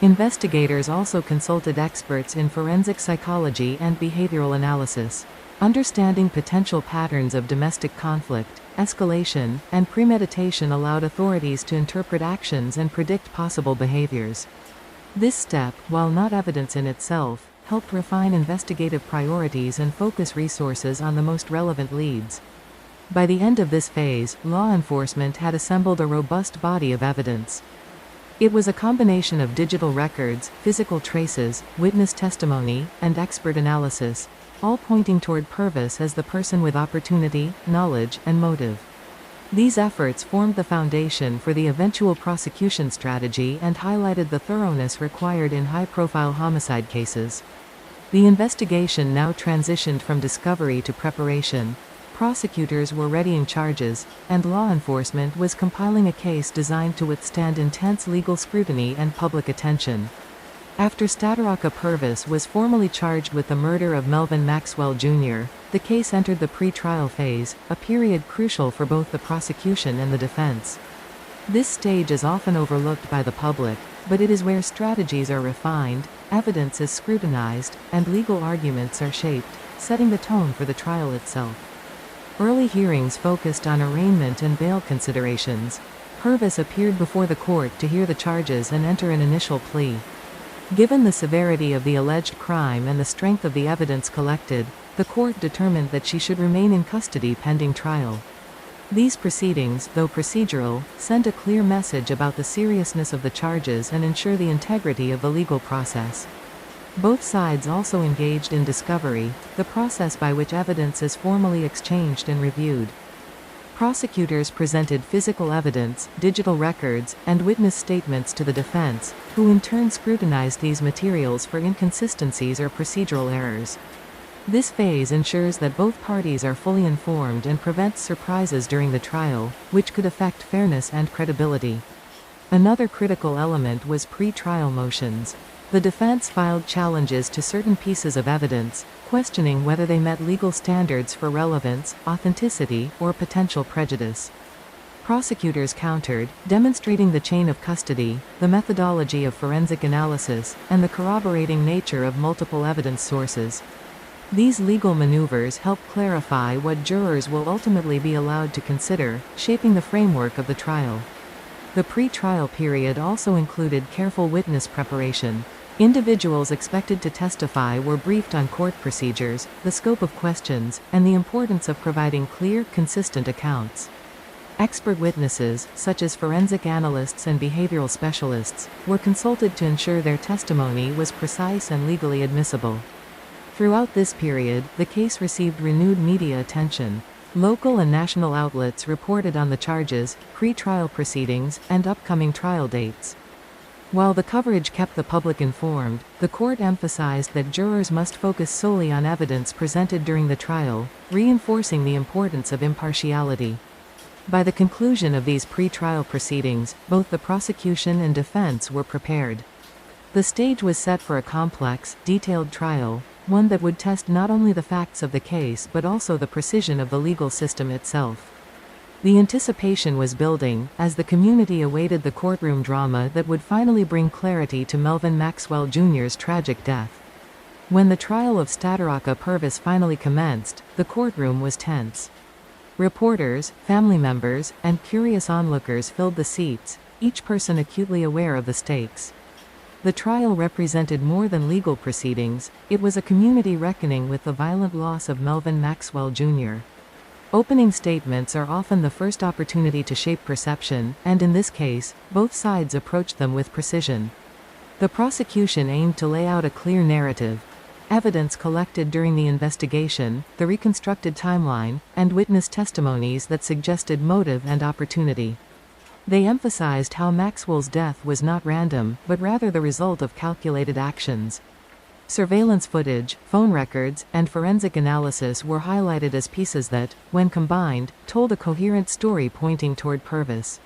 Investigators also consulted experts in forensic psychology and behavioral analysis. Understanding potential patterns of domestic conflict, escalation, and premeditation allowed authorities to interpret actions and predict possible behaviors. This step, while not evidence in itself, helped refine investigative priorities and focus resources on the most relevant leads. By the end of this phase, law enforcement had assembled a robust body of evidence. It was a combination of digital records, physical traces, witness testimony, and expert analysis, all pointing toward Purvis as the person with opportunity, knowledge, and motive. These efforts formed the foundation for the eventual prosecution strategy and highlighted the thoroughness required in high-profile homicide cases. The investigation now transitioned from discovery to preparation. Prosecutors were readying charges, and law enforcement was compiling a case designed to withstand intense legal scrutiny and public attention. After Stadaraka Purvis was formally charged with the murder of Melvin Maxwell Jr., the case entered the pre-trial phase, a period crucial for both the prosecution and the defense. This stage is often overlooked by the public, but it is where strategies are refined, evidence is scrutinized, and legal arguments are shaped, setting the tone for the trial itself. Early hearings focused on arraignment and bail considerations. Purvis appeared before the court to hear the charges and enter an initial plea. Given the severity of the alleged crime and the strength of the evidence collected, the court determined that she should remain in custody pending trial. These proceedings, though procedural, send a clear message about the seriousness of the charges and ensure the integrity of the legal process. Both sides also engaged in discovery, the process by which evidence is formally exchanged and reviewed. Prosecutors presented physical evidence, digital records, and witness statements to the defense, who in turn scrutinized these materials for inconsistencies or procedural errors. This phase ensures that both parties are fully informed and prevents surprises during the trial, which could affect fairness and credibility. Another critical element was pre-trial motions. The defense filed challenges to certain pieces of evidence, questioning whether they met legal standards for relevance, authenticity, or potential prejudice. Prosecutors countered, demonstrating the chain of custody, the methodology of forensic analysis, and the corroborating nature of multiple evidence sources. These legal maneuvers help clarify what jurors will ultimately be allowed to consider, shaping the framework of the trial. The pre-trial period also included careful witness preparation. Individuals expected to testify were briefed on court procedures, the scope of questions, and the importance of providing clear, consistent accounts. Expert witnesses, such as forensic analysts and behavioral specialists, were consulted to ensure their testimony was precise and legally admissible. Throughout this period, the case received renewed media attention. Local and national outlets reported on the charges, pre-trial proceedings, and upcoming trial dates. While the coverage kept the public informed, the court emphasized that jurors must focus solely on evidence presented during the trial, reinforcing the importance of impartiality. By the conclusion of these pre-trial proceedings, both the prosecution and defense were prepared. The stage was set for a complex, detailed trial, one that would test not only the facts of the case but also the precision of the legal system itself. The anticipation was building, as the community awaited the courtroom drama that would finally bring clarity to Melvin Maxwell Jr.'s tragic death. When the trial of Stadaraka Purvis finally commenced, the courtroom was tense. Reporters, family members, and curious onlookers filled the seats, each person acutely aware of the stakes. The trial represented more than legal proceedings, it was a community reckoning with the violent loss of Melvin Maxwell Jr. Opening statements are often the first opportunity to shape perception, and in this case, both sides approached them with precision. The prosecution aimed to lay out a clear narrative. Evidence collected during the investigation, the reconstructed timeline, and witness testimonies that suggested motive and opportunity. They emphasized how Maxwell's death was not random, but rather the result of calculated actions. Surveillance footage, phone records, and forensic analysis were highlighted as pieces that, when combined, told a coherent story pointing toward Purvis.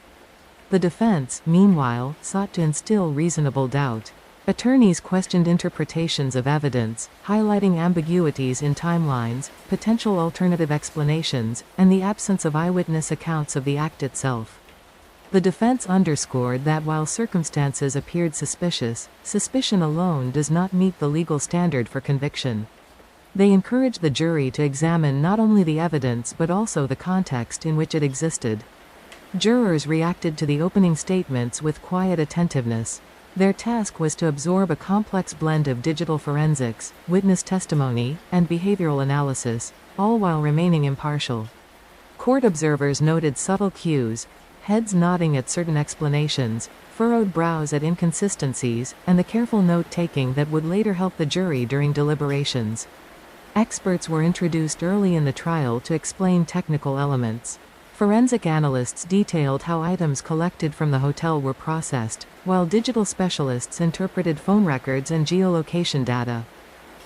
The defense, meanwhile, sought to instill reasonable doubt. Attorneys questioned interpretations of evidence, highlighting ambiguities in timelines, potential alternative explanations, and the absence of eyewitness accounts of the act itself. The defense underscored that while circumstances appeared suspicious, suspicion alone does not meet the legal standard for conviction. They encouraged the jury to examine not only the evidence but also the context in which it existed. Jurors reacted to the opening statements with quiet attentiveness. Their task was to absorb a complex blend of digital forensics, witness testimony, and behavioral analysis, all while remaining impartial. Court observers noted subtle cues, heads nodding at certain explanations, furrowed brows at inconsistencies, and the careful note-taking that would later help the jury during deliberations. Experts were introduced early in the trial to explain technical elements. Forensic analysts detailed how items collected from the hotel were processed, while digital specialists interpreted phone records and geolocation data.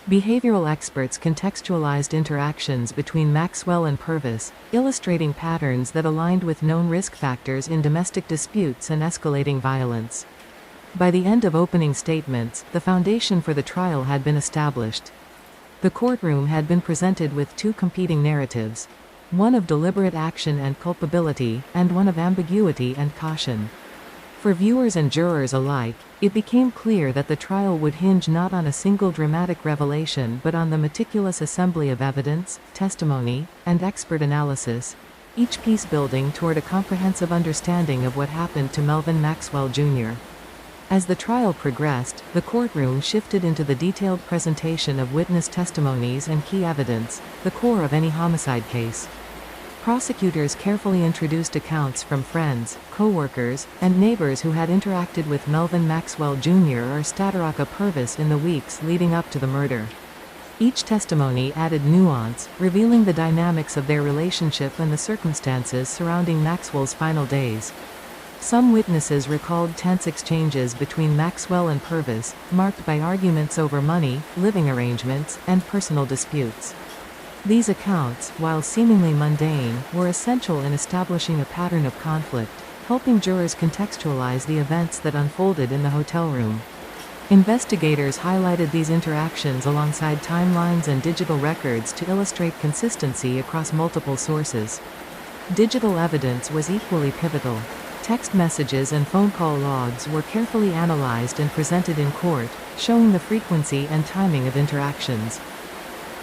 Behavioral experts contextualized interactions between Maxwell and Purvis, illustrating patterns that aligned with known risk factors in domestic disputes and escalating violence. By the end of opening statements, the foundation for the trial had been established. The courtroom had been presented with two competing narratives, one of deliberate action and culpability, and one of ambiguity and caution. For viewers and jurors alike, it became clear that the trial would hinge not on a single dramatic revelation but on the meticulous assembly of evidence, testimony, and expert analysis, each piece building toward a comprehensive understanding of what happened to Melvin Maxwell Jr. As the trial progressed, the courtroom shifted into the detailed presentation of witness testimonies and key evidence, the core of any homicide case. Prosecutors carefully introduced accounts from friends, co-workers, and neighbors who had interacted with Melvin Maxwell Jr. or Stadaraka Purvis in the weeks leading up to the murder. Each testimony added nuance, revealing the dynamics of their relationship and the circumstances surrounding Maxwell's final days. Some witnesses recalled tense exchanges between Maxwell and Purvis, marked by arguments over money, living arrangements, and personal disputes. These accounts, while seemingly mundane, were essential in establishing a pattern of conflict, helping jurors contextualize the events that unfolded in the hotel room. Investigators highlighted these interactions alongside timelines and digital records to illustrate consistency across multiple sources. Digital evidence was equally pivotal. Text messages and phone call logs were carefully analyzed and presented in court, showing the frequency and timing of interactions.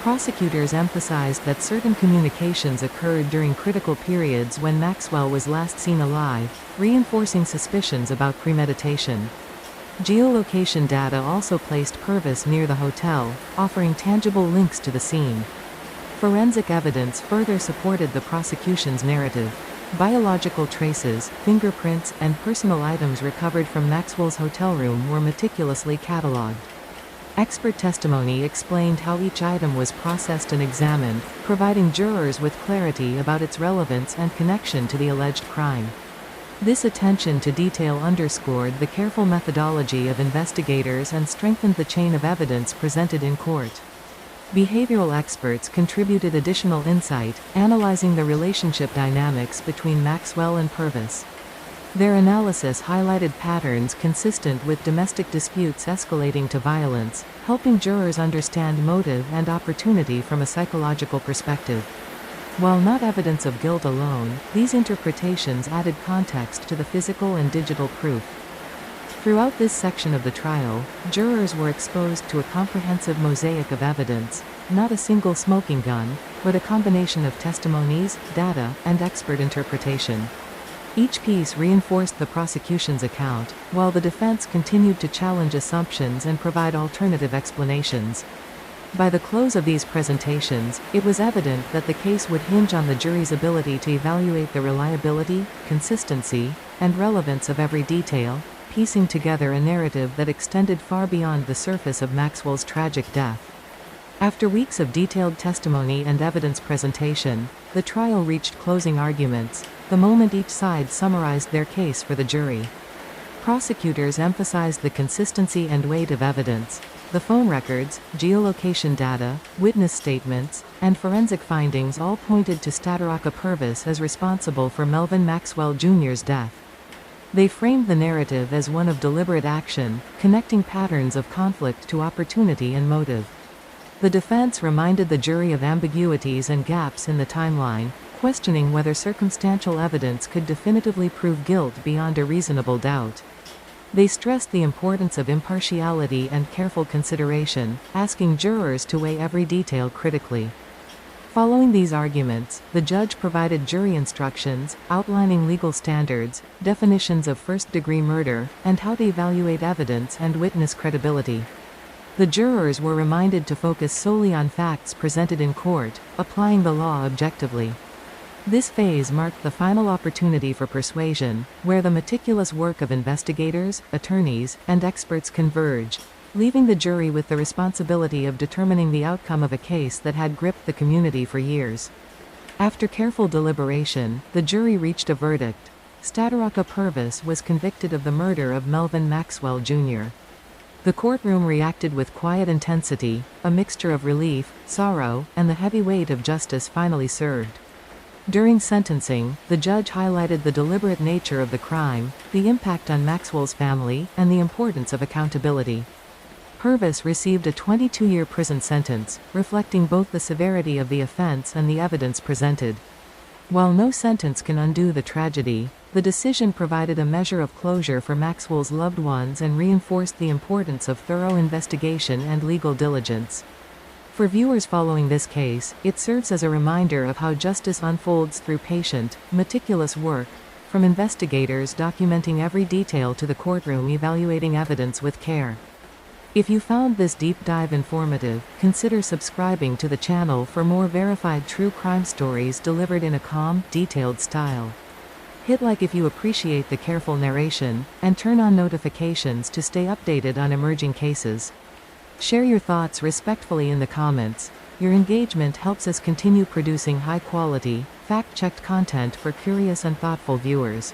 Prosecutors emphasized that certain communications occurred during critical periods when Maxwell was last seen alive, reinforcing suspicions about premeditation. Geolocation data also placed Purvis near the hotel, offering tangible links to the scene. Forensic evidence further supported the prosecution's narrative. Biological traces, fingerprints, and personal items recovered from Maxwell's hotel room were meticulously catalogued. Expert testimony explained how each item was processed and examined, providing jurors with clarity about its relevance and connection to the alleged crime. This attention to detail underscored the careful methodology of investigators and strengthened the chain of evidence presented in court. Behavioral experts contributed additional insight, analyzing the relationship dynamics between Maxwell and Purvis. Their analysis highlighted patterns consistent with domestic disputes escalating to violence, helping jurors understand motive and opportunity from a psychological perspective. While not evidence of guilt alone, these interpretations added context to the physical and digital proof. Throughout this section of the trial, jurors were exposed to a comprehensive mosaic of evidence, not a single smoking gun, but a combination of testimonies, data, and expert interpretation. Each piece reinforced the prosecution's account, while the defense continued to challenge assumptions and provide alternative explanations. By the close of these presentations, it was evident that the case would hinge on the jury's ability to evaluate the reliability, consistency, and relevance of every detail, piecing together a narrative that extended far beyond the surface of Maxwell's tragic death. After weeks of detailed testimony and evidence presentation, the trial reached closing arguments, the moment each side summarized their case for the jury. Prosecutors emphasized the consistency and weight of evidence. The phone records, geolocation data, witness statements, and forensic findings all pointed to Stadaraka Purvis as responsible for Melvin Maxwell Jr.'s death. They framed the narrative as one of deliberate action, connecting patterns of conflict to opportunity and motive. The defense reminded the jury of ambiguities and gaps in the timeline, questioning whether circumstantial evidence could definitively prove guilt beyond a reasonable doubt. They stressed the importance of impartiality and careful consideration, asking jurors to weigh every detail critically. Following these arguments, the judge provided jury instructions, outlining legal standards, definitions of first-degree murder, and how to evaluate evidence and witness credibility. The jurors were reminded to focus solely on facts presented in court, applying the law objectively. This phase marked the final opportunity for persuasion, where the meticulous work of investigators, attorneys, and experts converge, leaving the jury with the responsibility of determining the outcome of a case that had gripped the community for years. After careful deliberation, the jury reached a verdict. Stadaraka Purvis was convicted of the murder of Melvin Maxwell Jr. The courtroom reacted with quiet intensity, a mixture of relief, sorrow, and the heavy weight of justice finally served. During sentencing, the judge highlighted the deliberate nature of the crime, the impact on Maxwell's family, and the importance of accountability. Purvis received a 22-year prison sentence, reflecting both the severity of the offense and the evidence presented. While no sentence can undo the tragedy, the decision provided a measure of closure for Maxwell's loved ones and reinforced the importance of thorough investigation and legal diligence. For viewers following this case, it serves as a reminder of how justice unfolds through patient, meticulous work, from investigators documenting every detail to the courtroom evaluating evidence with care. If you found this deep dive informative, consider subscribing to the channel for more verified true crime stories delivered in a calm, detailed style. Hit like if you appreciate the careful narration, and turn on notifications to stay updated on emerging cases. Share your thoughts respectfully in the comments. Your engagement helps us continue producing high-quality, fact-checked content for curious and thoughtful viewers.